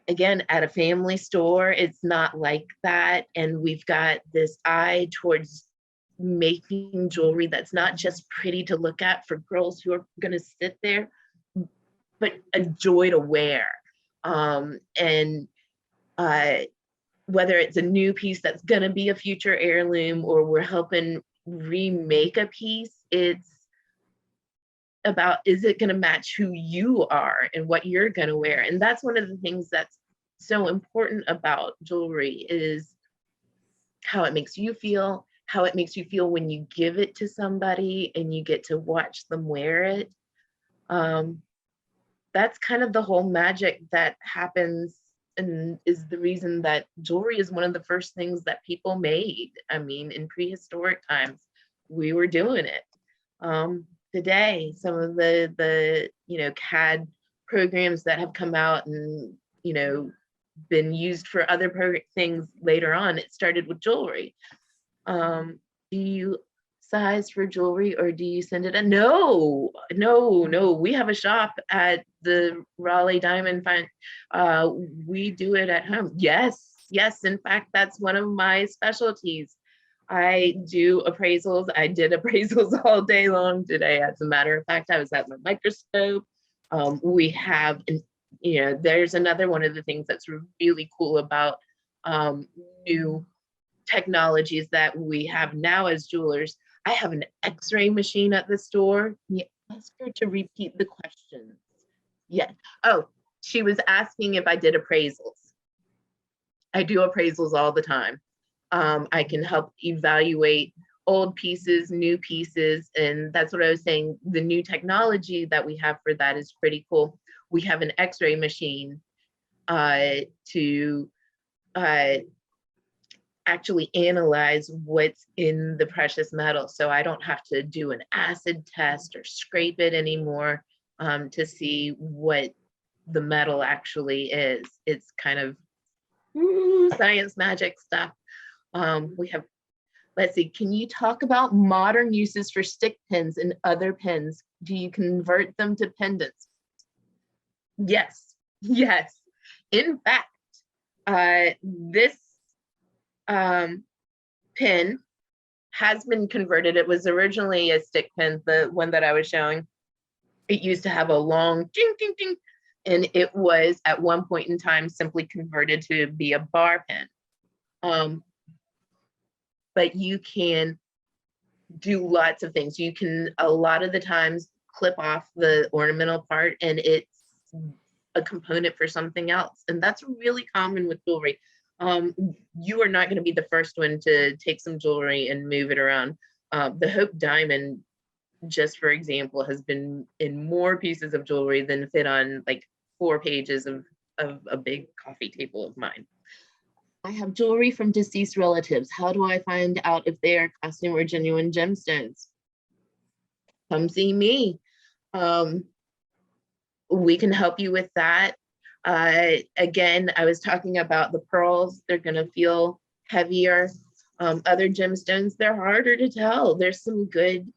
again, at a family store, it's not like that. And we've got this eye towards making jewelry that's not just pretty to look at for girls who are going to sit there, but a joy to wear. And whether it's a new piece that's going to be a future heirloom, or we're helping remake a piece, it's about, is it going to match who you are and what you're going to wear? And that's one of the things that's so important about jewelry, is how it makes you feel, how it makes you feel when you give it to somebody and you get to watch them wear it. That's kind of the whole magic that happens, and is the reason that jewelry is one of the first things that people made. In prehistoric times, we were doing it. Today, some of the CAD programs that have come out and been used for other things later on, it started with jewelry. Do you size for jewelry, or do you send it in? No. We have a shop at the Raleigh Diamond Fine. We do it at home. Yes. In fact, that's one of my specialties. I do appraisals. I did appraisals all day long today. As a matter of fact, I was at my microscope. We have, there's another one of the things that's really cool about new technologies that we have now as jewelers. I have an X-ray machine at the store. Ask her to repeat the questions. Yeah. Oh, she was asking if I did appraisals. I do appraisals all the time. I can help evaluate old pieces, new pieces, and that's what I was saying. The new technology that we have for that is pretty cool. We have an X-ray machine to actually analyze what's in the precious metal. So I don't have to do an acid test or scrape it anymore to see what the metal actually is. It's kind of science magic stuff. We have, let's see, can you talk about modern uses for stick pins and other pins? Do you convert them to pendants? Yes. In fact, this pin has been converted. It was originally a stick pin, the one that I was showing. It used to have a long ding, ding, ding. And it was at one point in time simply converted to be a bar pen. But you can do lots of things. You can, a lot of the times, clip off the ornamental part and it's a component for something else. And that's really common with jewelry. You are not going to be the first one to take some jewelry and move it around. The Hope Diamond, just for example, has been in more pieces of jewelry than fit on like 4 pages of a big coffee table of mine. I have jewelry from deceased relatives. How do I find out if they are costume or genuine gemstones? Come see me. We can help you with that. Again, I was talking about the pearls. They're going to feel heavier. Other gemstones, they're harder to tell. There's some good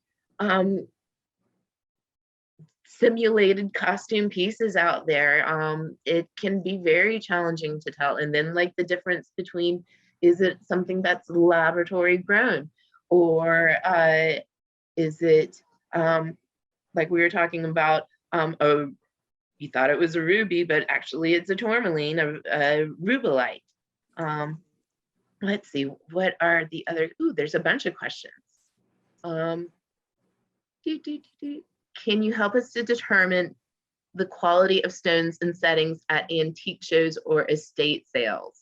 simulated costume pieces out there. It can be very challenging to tell. And then like the difference between, is it something that's laboratory grown, or is it like we were talking about, you thought it was a ruby, but actually it's a tourmaline, a rubellite. Let's see, what are the other, there's a bunch of questions. Can you help us to determine the quality of stones and settings at antique shows or estate sales?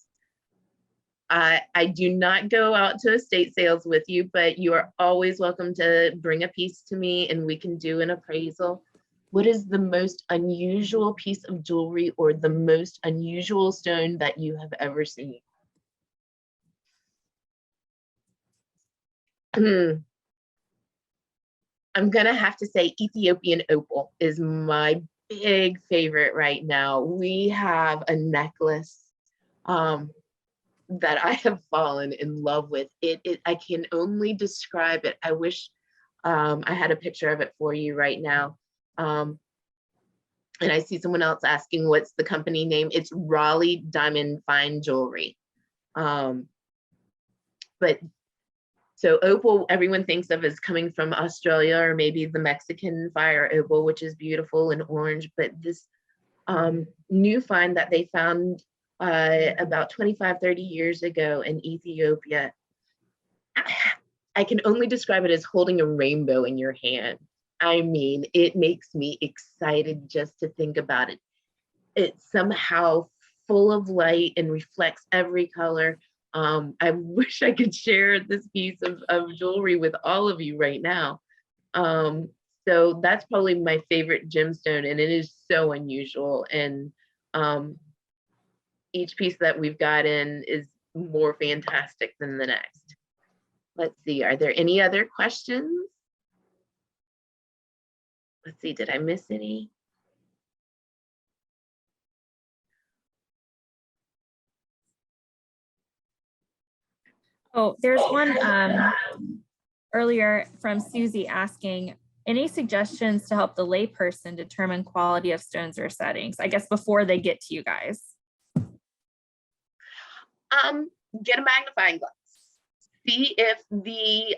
I do not go out to estate sales with you, but you are always welcome to bring a piece to me and we can do an appraisal. What is the most unusual piece of jewelry or the most unusual stone that you have ever seen? I'm gonna have to say Ethiopian opal is my big favorite right now. We have a necklace that I have fallen in love with. I can only describe it. I wish I had a picture of it for you right now. And I see someone else asking what's the company name. It's Raleigh Diamond Fine Jewelry. But so opal, everyone thinks of as coming from Australia or maybe the Mexican fire opal, which is beautiful and orange. But this new find that they found about 25, 30 years ago in Ethiopia, I can only describe it as holding a rainbow in your hand. I mean, it makes me excited just to think about it. It's somehow full of light and reflects every color. I wish I could share this piece of jewelry with all of you right now. So that's probably my favorite gemstone, and it is so unusual. And each piece that we've got in is more fantastic than the next. Let's see, are there any other questions? Let's see, did I miss any? Oh, there's one earlier from Susie asking, any suggestions to help the layperson determine quality of stones or settings, I guess before they get to you guys? Get a magnifying glass. See if the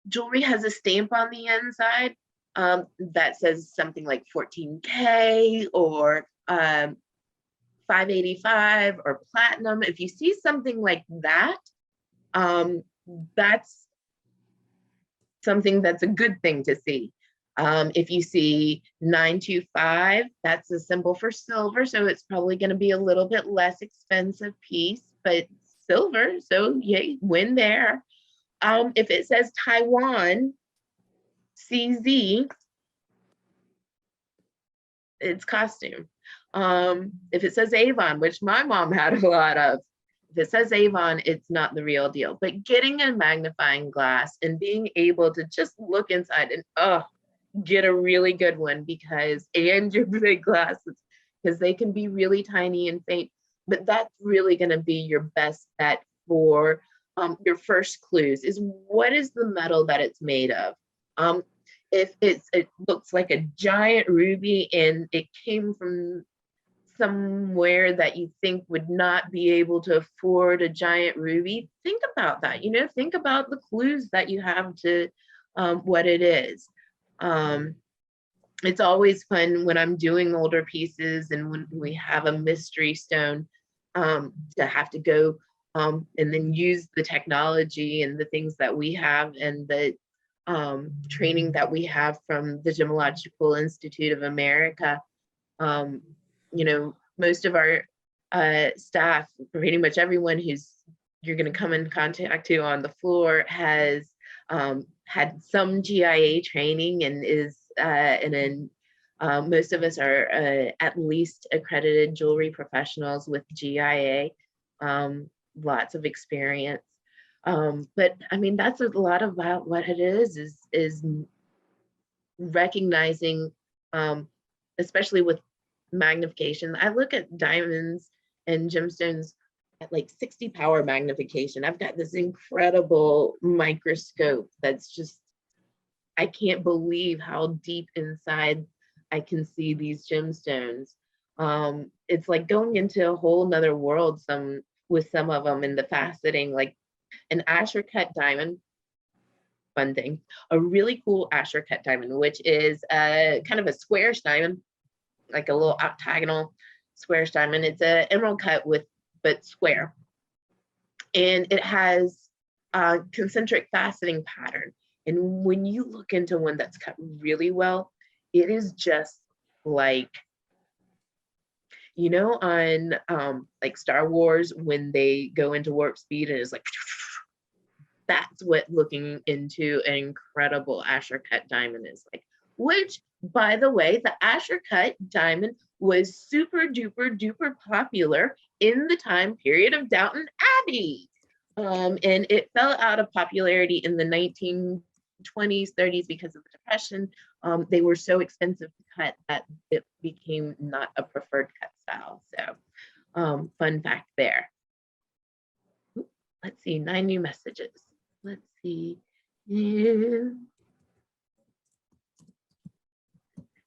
jewelry has a stamp on the inside that says something like 14K or 585 or platinum. If you see something like that, that's something that's a good thing to see. If you see 925, that's a symbol for silver, so it's probably going to be a little bit less expensive piece, but silver, so yay, win there. If it says Taiwan, CZ, it's costume. If it says Avon, which my mom had a lot of, if it says Avon, it's not the real deal. But getting a magnifying glass and being able to just look inside and get a really good one, because and your big glasses, because they can be really tiny and faint, but that's really going to be your best bet for your first clues is what is the metal that it's made of. If it looks like a giant ruby and it came from somewhere that you think would not be able to afford a giant ruby, think about that. Think about the clues that you have to what it is. And it's always fun when I'm doing older pieces and when we have a mystery stone, to have to go and then use the technology and the things that we have and the training that we have from the Gemological Institute of America. You know, most of our staff, pretty much everyone who's you're going to come in contact to on the floor has had some GIA training and is and then most of us are at least accredited jewelry professionals with GIA, lots of experience. But I mean, that's a lot about what it is recognizing, especially with magnification. I look at diamonds and gemstones at like 60 power magnification. I've got this incredible microscope that's just, I can't believe how deep inside I can see these gemstones. It's like going into a whole nother world with some of them, and the faceting, like an Asher cut diamond, fun thing, a really cool Asher cut diamond, which is a kind of a squarish diamond, like a little octagonal squarish diamond. It's an emerald cut but square. And it has a concentric faceting pattern. And when you look into one that's cut really well, it is just like, you know, on like Star Wars, when they go into warp speed and it's like, that's what looking into an incredible Asher cut diamond is like. Which, by the way, the Asher cut diamond was super duper duper popular in the time period of Downton Abbey. And it fell out of popularity in the 1920s, 30s because of the Depression. They were so expensive to cut that it became not a preferred cut style. So fun fact there. Let's see, 9 new messages. Let's see.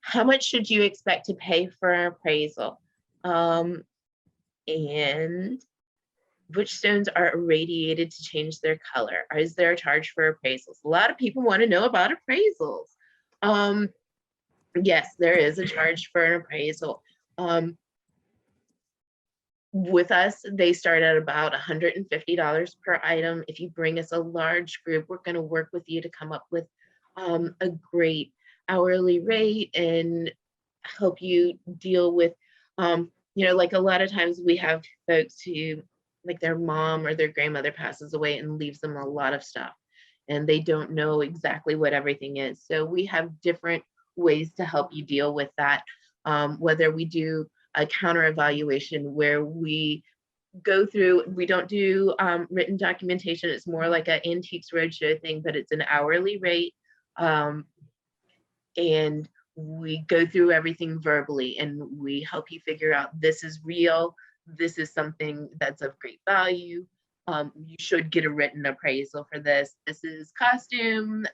How much should you expect to pay for an appraisal? And which stones are irradiated to change their color? Is there a charge for appraisals? A lot of people want to know about appraisals. Yes, there is a charge for an appraisal. With us, they start at about $150 per item. If you bring us a large group, we're going to work with you to come up with a great hourly rate and help you deal with, you know, like a lot of times we have folks who, like their mom or their grandmother passes away and leaves them a lot of stuff and they don't know exactly what everything is. So we have different ways to help you deal with that. Whether we do a counter evaluation where we go through, we don't do written documentation. It's more like an Antiques Roadshow thing, but it's an hourly rate. And we go through everything verbally and we help you figure out this is real, this is something that's of great value. You should get a written appraisal for this. This is costume,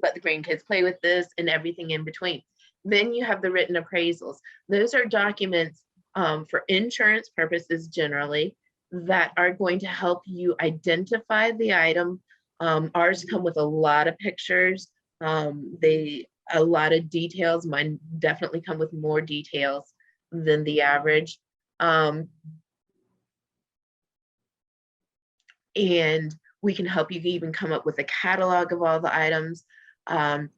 let the grandkids play with this, and everything in between. Then you have the written appraisals. Those are documents for insurance purposes generally that are going to help you identify the item. Ours come with a lot of pictures. A lot of details. Mine definitely come with more details than the average. And we can help you even come up with a catalog of all the items. And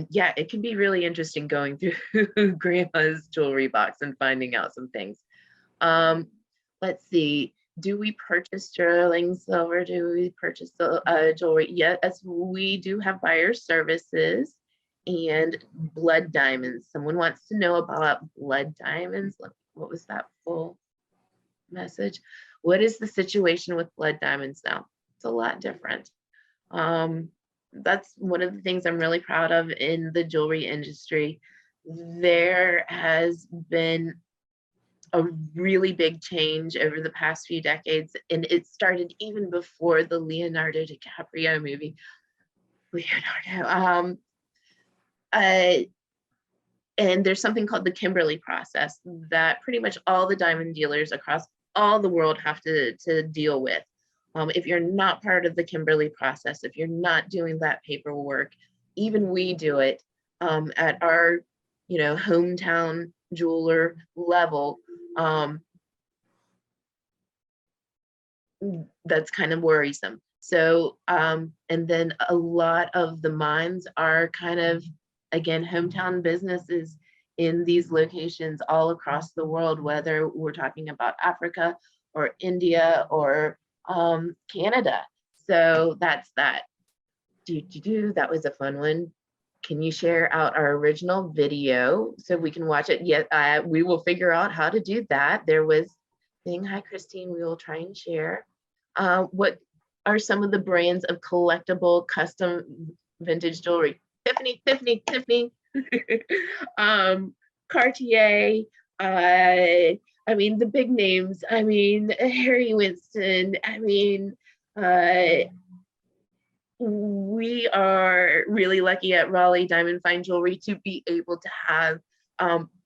yeah, it can be really interesting going through grandma's jewelry box and finding out some things. Let's see. Do we purchase sterling silver? Do we purchase jewelry? Yes, we do have buyer services and blood diamonds. Someone wants to know about blood diamonds. What was that full message? What is the situation with blood diamonds now? It's a lot different. That's one of the things I'm really proud of in the jewelry industry. There has been a really big change over the past few decades, and it started even before the Leonardo DiCaprio movie. Leonardo. And there's something called the Kimberley process that pretty much all the diamond dealers across all the world have to deal with. If you're not part of the Kimberly process, if you're not doing that paperwork, even we do it at our, hometown jeweler level. That's kind of worrisome. So, and then a lot of the mines are kind of, again, hometown businesses in these locations all across the world, whether we're talking about Africa or India or Canada. So that's that. That was a fun one. Can you share out our original video so we can watch it? Yeah, we will figure out how to do that. There was thing. Hi, Christine. We will try and share. What are some of the brands of collectible custom vintage jewelry? Tiffany. Cartier. I mean, the big names. I mean, Harry Winston. I mean, we are really lucky at Raleigh Diamond Fine Jewelry to be able to have,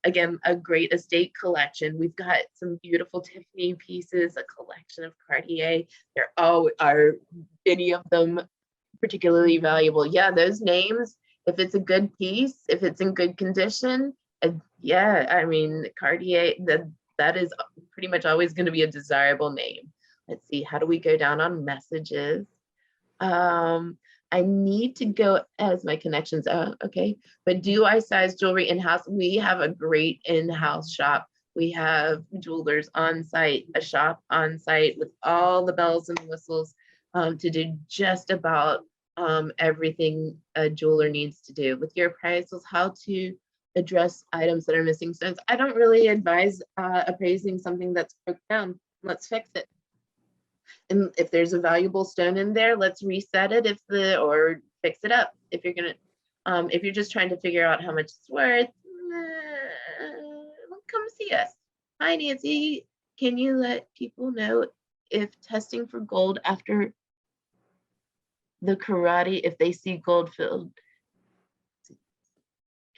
again, a great estate collection. We've got some beautiful Tiffany pieces, a collection of Cartier. There are any of them particularly valuable. Yeah, those names, if it's a good piece, if it's in good condition, yeah, I mean, Cartier, that is pretty much always going to be a desirable name. Let's see, how do we go down on messages? I need to go as my connections. Okay. But do I size jewelry in-house? We have a great in-house shop. We have jewelers on site, a shop on site with all the bells and whistles to do just about everything a jeweler needs to do. With your appraisals, how to address items that are missing stones. I don't really advise appraising something that's broke down. Let's fix it. And if there's a valuable stone in there, let's reset it or fix it up. If you're just trying to figure out how much it's worth, come see us. Hi, Nancy. Can you let people know if testing for gold after the karate, if they see gold filled?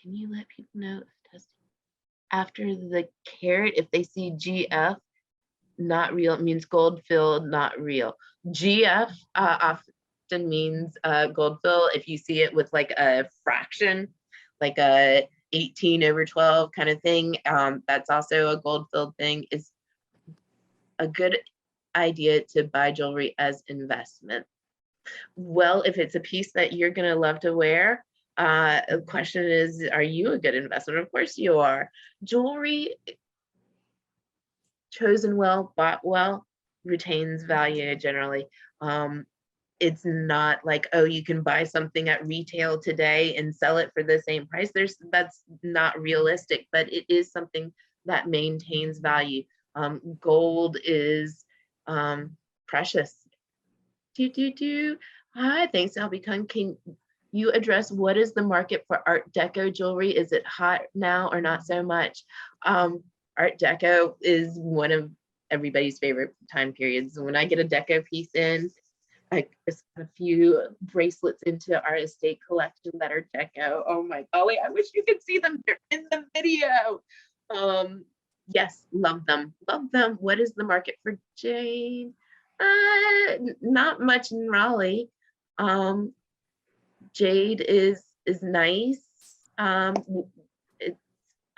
Can you let people know if testing after the carat, if they see GF, not real, it means gold filled, not real. GF often means gold fill. If you see it with like a fraction, like a 18/12 kind of thing, that's also a gold filled thing. Is a good idea to buy jewelry as investment. Well, if it's a piece that you're gonna love to wear, the question is, are you a good investment? Of course you are. Jewelry chosen well, bought well, retains value generally. It's not like, oh, you can buy something at retail today and sell it for the same price. That's not realistic, but it is something that maintains value. Gold is precious. Hi, thanks, Albie Kung. Can you address what is the market for Art Deco jewelry? Is it hot now or not so much? Art Deco is one of everybody's favorite time periods. When I get a deco piece in, I just a few bracelets into our estate collection that are deco. Oh my golly, I wish you could see them. They're in the video. Yes, love them. Love them. What is the market for jade? Not much in Raleigh. Jade is nice.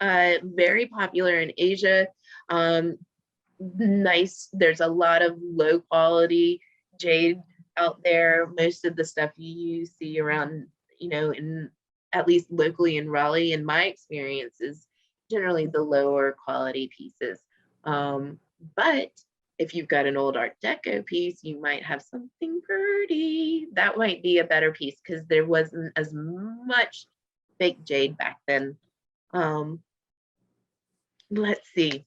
Very popular in Asia. Nice. There's a lot of low quality jade out there. Most of the stuff you see around, in at least locally in Raleigh, in my experience, is generally the lower quality pieces. But if you've got an old Art Deco piece, you might have something pretty. That might be a better piece because there wasn't as much fake jade back then. Let's see.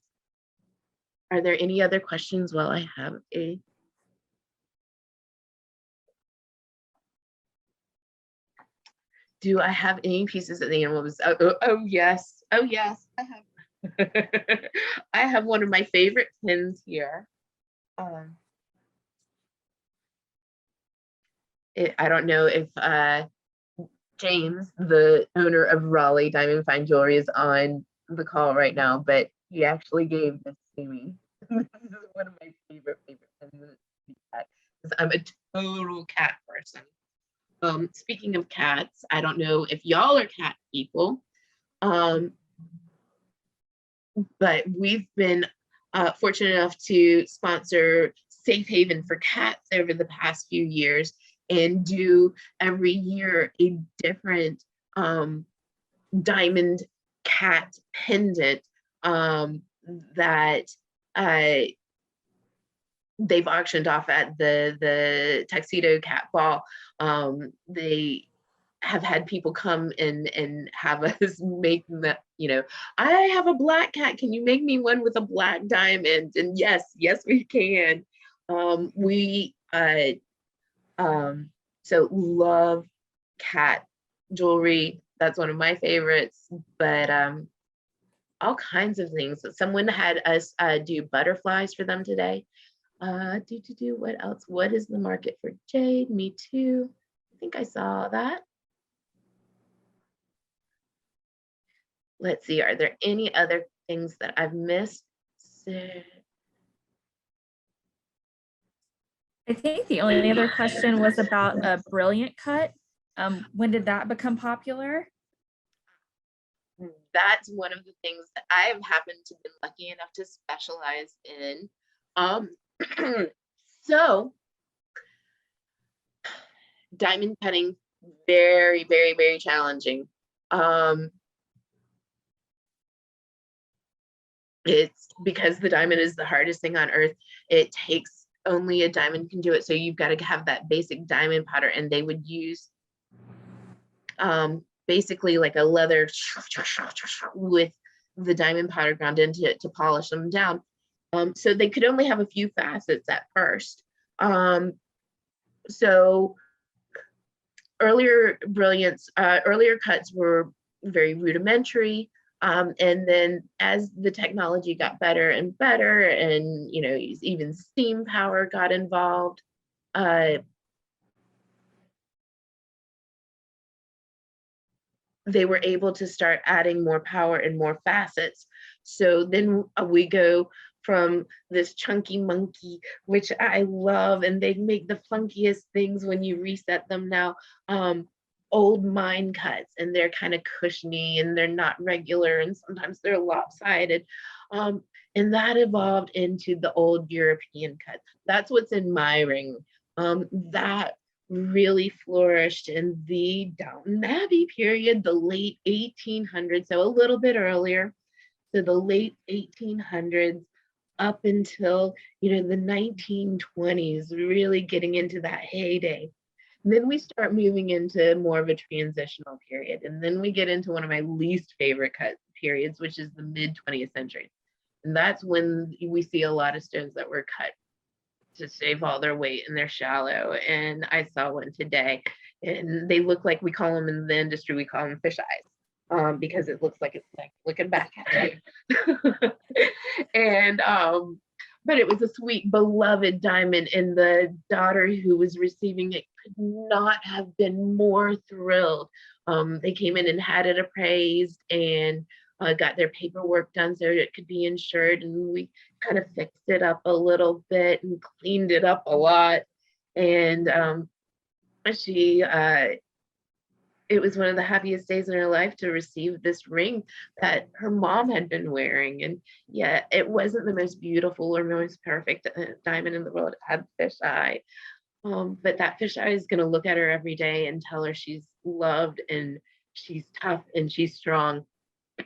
Are there any other questions while I have a... Do I have any pieces of the animal? Oh yes. Oh yes, I have. I have one of my favorite pins here. I don't know if James, the owner of Raleigh Diamond Fine Jewelry, is on the call right now, but he actually gave this to me. This is one of my favorite pins. because I'm a total cat person. Speaking of cats, I don't know if y'all are cat people, but we've been fortunate enough to sponsor Safe Haven for Cats over the past few years and do every year a different diamond cat pendant that they've auctioned off at the Tuxedo Cat Ball. They have had people come and have us make them, I have a black cat. Can you make me one with a black diamond? And yes, we can. So love cat jewelry. That's one of my favorites, but all kinds of things. Someone had us do butterflies for them today. What else? What is the market for jade? Me too. I think I saw that. Let's see, are there any other things that I've missed? I think the only other question was about a brilliant cut. When did that become popular? That's one of the things that I have happened to be lucky enough to specialize in. So diamond cutting, very, very, very challenging. It's because the diamond is the hardest thing on earth. It takes only a diamond can do it. So you've got to have that basic diamond powder, and they would use basically like a leather with the diamond powder ground into it to polish them down. So they could only have a few facets at first. So earlier cuts were very rudimentary. And then as the technology got better and better, and even steam power got involved, they were able to start adding more power and more facets. So then we go from this chunky monkey, which I love, and they make the funkiest things when you reset them now. Old mine cuts, and they're kind of cushiony and they're not regular, and sometimes they're lopsided. And that evolved into the old European cut. That's what's in my ring. That really flourished in the Downton Abbey period, the late 1800s, so a little bit earlier, so the late 1800s up until the 1920s, really getting into that heyday. And then we start moving into more of a transitional period, and then we get into one of my least favorite cut periods, which is the mid 20th century. And that's when we see a lot of stones that were cut to save all their weight, and they're shallow. And I saw one today, and they look like, we call them in the industry, we call them fish eyes, because it looks like it's like looking back at you. And but it was a sweet, beloved diamond, and the daughter who was receiving it could not have been more thrilled. They came in and had it appraised and got their paperwork done so it could be insured, and we kind of fixed it up a little bit and cleaned it up a lot. And it was one of the happiest days in her life to receive this ring that her mom had been wearing. And yeah, it wasn't the most beautiful or most perfect diamond in the world. It had fish eye. But that fish eye is going to look at her every day and tell her she's loved and she's tough and she's strong.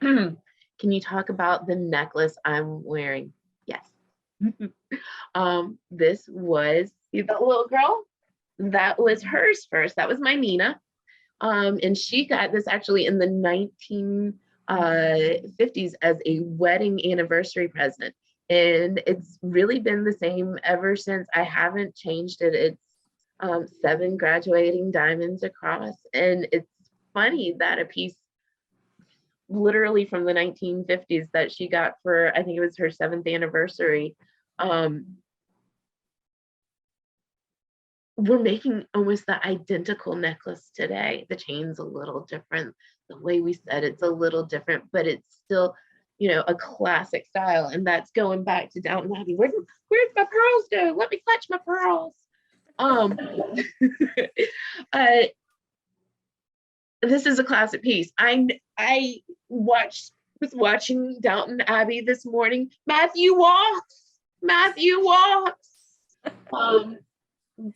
Can you talk about the necklace I'm wearing? Yes. This was, see that little girl? That was hers first. That was my Nina. And she got this actually in the 1950s as a wedding anniversary present. And it's really been the same ever since. I haven't changed it. It's 7 graduating diamonds across. And it's funny that a piece literally from the 1950s that she got for, I think it was her 7th anniversary, we're making almost the identical necklace today. The chain's a little different. The way we set it's a little different, but it's still, a classic style. And that's going back to Downton Abbey. Where's my pearls go? Let me clutch my pearls. Um, uh, this is a classic piece. I was watching Downton Abbey this morning. Matthew walks. Matthew walks.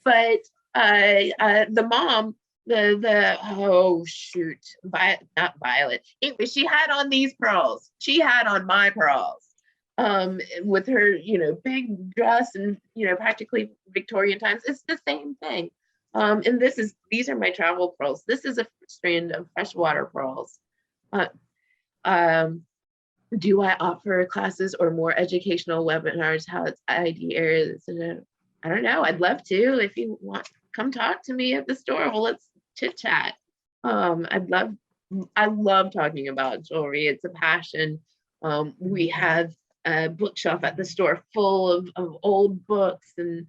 But the mom, oh shoot, not Violet. She had on these pearls. She had on my pearls. With her, big dress and practically Victorian times. It's the same thing. And these are my travel pearls. This is a strand of freshwater pearls. Do I offer classes or more educational webinars? How it's ID areas? I don't know. I'd love to. If you want, come talk to me at the store. Well, let's chit chat. I love talking about jewelry. It's a passion. We have a bookshelf at the store full of old books, and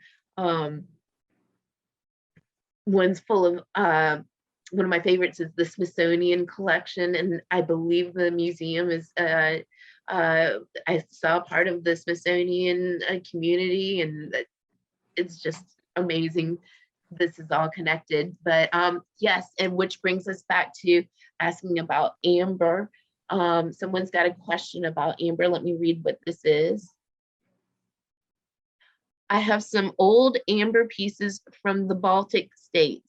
one's full of one of my favorites is the Smithsonian collection, and I believe the museum is I saw part of the Smithsonian community, and it's just amazing. This is all connected, but yes, and which brings us back to asking about amber. Someone's got a question about amber. Let me read what this is. I have some old amber pieces from the Baltic states.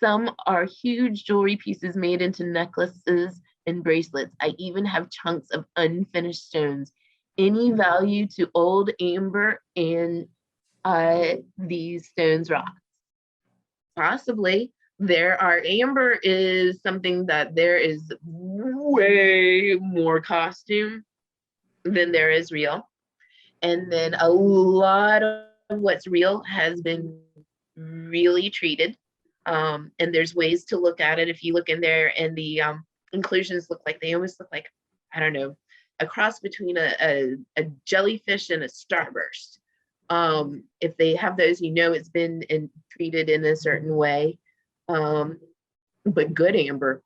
Some are huge jewelry pieces made into necklaces and bracelets. I even have chunks of unfinished stones. Any value to old amber and these stones rocks? Possibly. Amber is something that there is way more costume than there is real. And then a lot of what's real has been really treated. And there's ways to look at it. If you look in there, and the inclusions they almost look like, I don't know, a cross between a jellyfish and a starburst. If they have those, it's been treated in a certain way. But good amber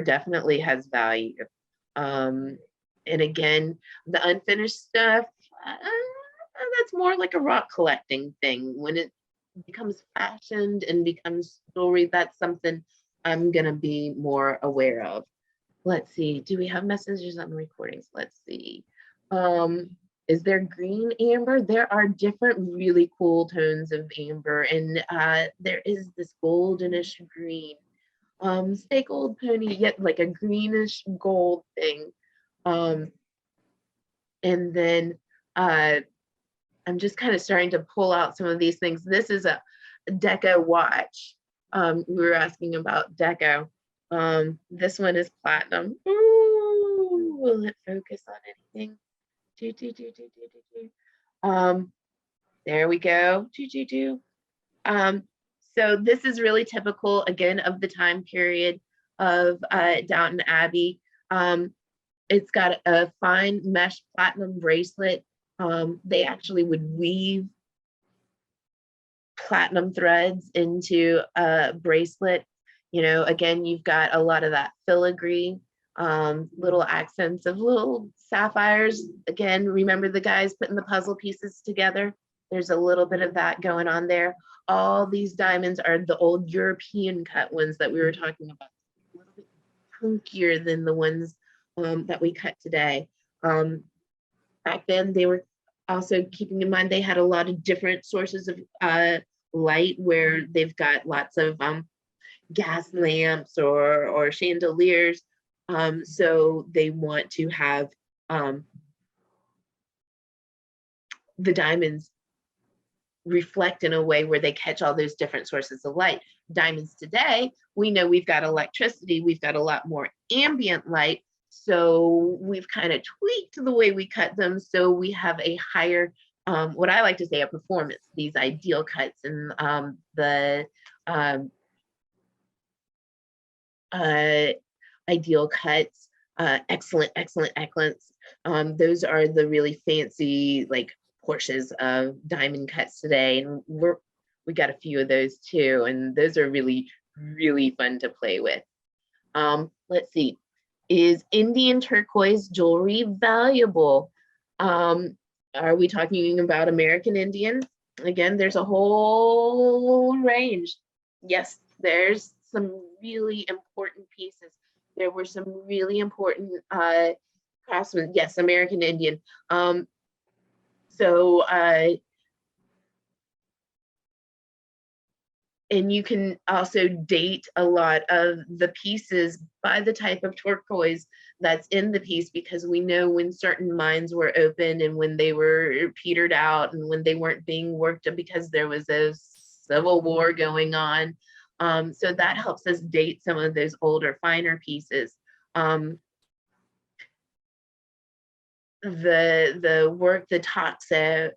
definitely has value. And again, the unfinished stuff, that's more like a rock collecting thing. When it becomes fashioned and becomes jewelry, that's something I'm gonna be more aware of. Let's see, do we have messages on the recordings? Let's see. Is there green amber? There are different really cool tones of amber, and there is this goldenish green. Stay gold pony, yet like a greenish gold thing. And then I'm just kind of starting to pull out some of these things. This is a deco watch. We were asking about deco. This one is platinum. Ooh, will it focus on anything? There we go. So this is really typical, again, of the time period of Downton Abbey. It's got a fine mesh platinum bracelet. They actually would weave platinum threads into a bracelet. Again, you've got a lot of that filigree, little accents of little sapphires. Again, remember the guys putting the puzzle pieces together? There's a little bit of that going on there. All these diamonds are the old European cut ones that we were talking about. A little bit punkier than the ones that we cut today. Back then, they were also keeping in mind they had a lot of different sources of light, where they've got lots of gas lamps or chandeliers. So they want to have the diamonds reflect in a way where they catch all those different sources of light. Diamonds today, we know we've got electricity, we've got a lot more ambient light. So we've kind of tweaked the way we cut them. So we have a higher, what I like to say, a performance, these ideal cuts, and the ideal cuts, excellent. Those are the really fancy, like, Porsches of diamond cuts today. And we got a few of those too. And those are really, really fun to play with. Let's see. Is Indian turquoise jewelry valuable? Are we talking about American Indian? again, there's a whole range. Yes, there's some really important pieces. There were some really important craftsmen. Yes, American Indian. And you can also date a lot of the pieces by the type of turquoise that's in the piece, because we know when certain mines were open and when they were petered out and when they weren't being worked because there was a civil war going on. So that helps us date some of those older, finer pieces. The work, the Toxo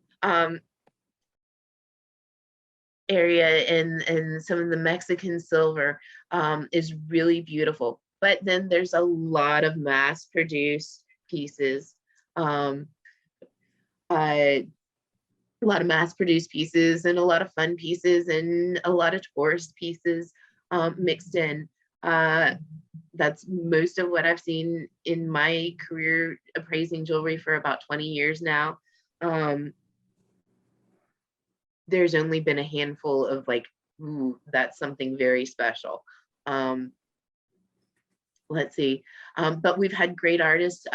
area and some of the Mexican silver is really beautiful. But then there's a lot of mass-produced pieces, a lot of mass-produced pieces and a lot of fun pieces and a lot of tourist pieces mixed in. That's most of what I've seen in my career appraising jewelry for about 20 years now. There's only been a handful of like, ooh, that's something very special. Let's see. But we've had great artists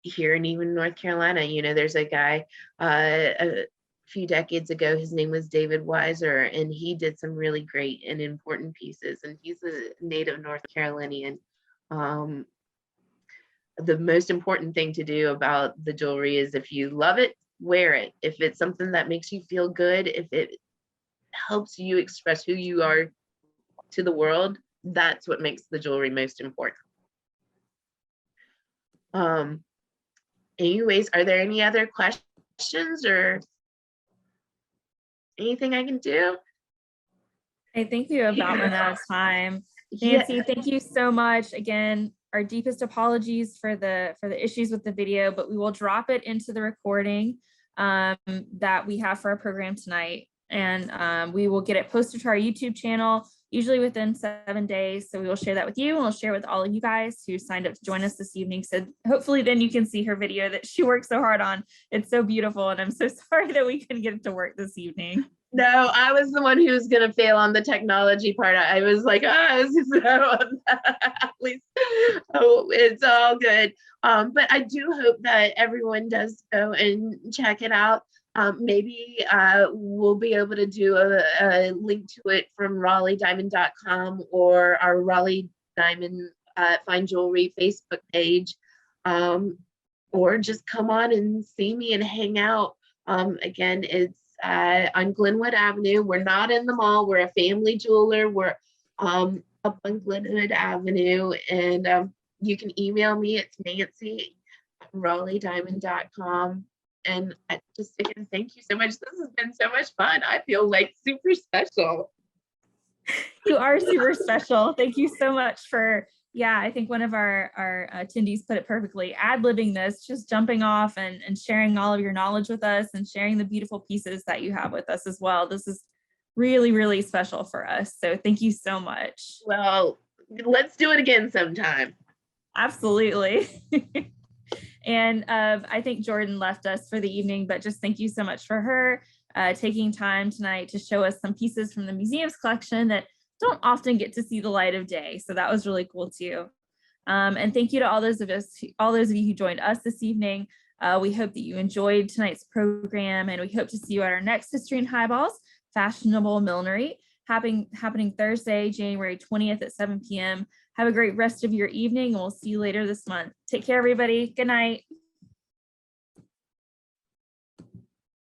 here in even North Carolina. You know, there's a guy a few decades ago, his name was David Weiser, and he did some really great and important pieces, and he's a native North Carolinian. The most important thing to do about the jewelry is if you love it, wear it. If it's something that makes you feel good, if it helps you express who you are to the world, that's what makes the jewelry most important. Anyways, are there any other questions or anything I can do? I think we have about run out of time. Nancy, Yeah. thank you so much. Again, our deepest apologies for the issues with the video, but we will drop it into the recording that we have for our program tonight. And we will get it posted to our YouTube channel, usually within 7 days. So we will share that with you, and we'll share with all of you guys who signed up to join us this evening. So hopefully then you can see her video that she worked so hard on. It's so beautiful. And I'm so sorry that we couldn't get it to work this evening. No, I was the one who was going to fail on the technology part. I was like, so at least, oh, it's all good. But I do hope that everyone does go and check it out. Maybe we'll be able to do a link to it from RaleighDiamond.com or our Raleigh Diamond Fine Jewelry Facebook page, or just come on and see me and hang out. Again, it's on Glenwood Avenue. We're not in the mall. We're a family jeweler. We're up on Glenwood Avenue, and you can email me. It's Nancy@RaleighDiamond.com. And just again, thank you so much. This has been so much fun. I feel like super special. You are super special. Thank you so much for, yeah, I think one of our attendees put it perfectly, ad-libbing this, just jumping off and sharing all of your knowledge with us and sharing the beautiful pieces that you have with us as well. This is really, really special for us. So thank you so much. Well, let's do it again sometime. Absolutely. And I think Jordan left us for the evening, but just thank you so much for her taking time tonight to show us some pieces from the museum's collection that don't often get to see the light of day. So that was really cool too. And thank you to all those of you who joined us this evening. We hope that you enjoyed tonight's program, and we hope to see you at our next History and Highballs Fashionable Millinery happening Thursday, January 20th at 7 p.m. Have a great rest of your evening, and we'll see you later this month. Take care, everybody. Good night.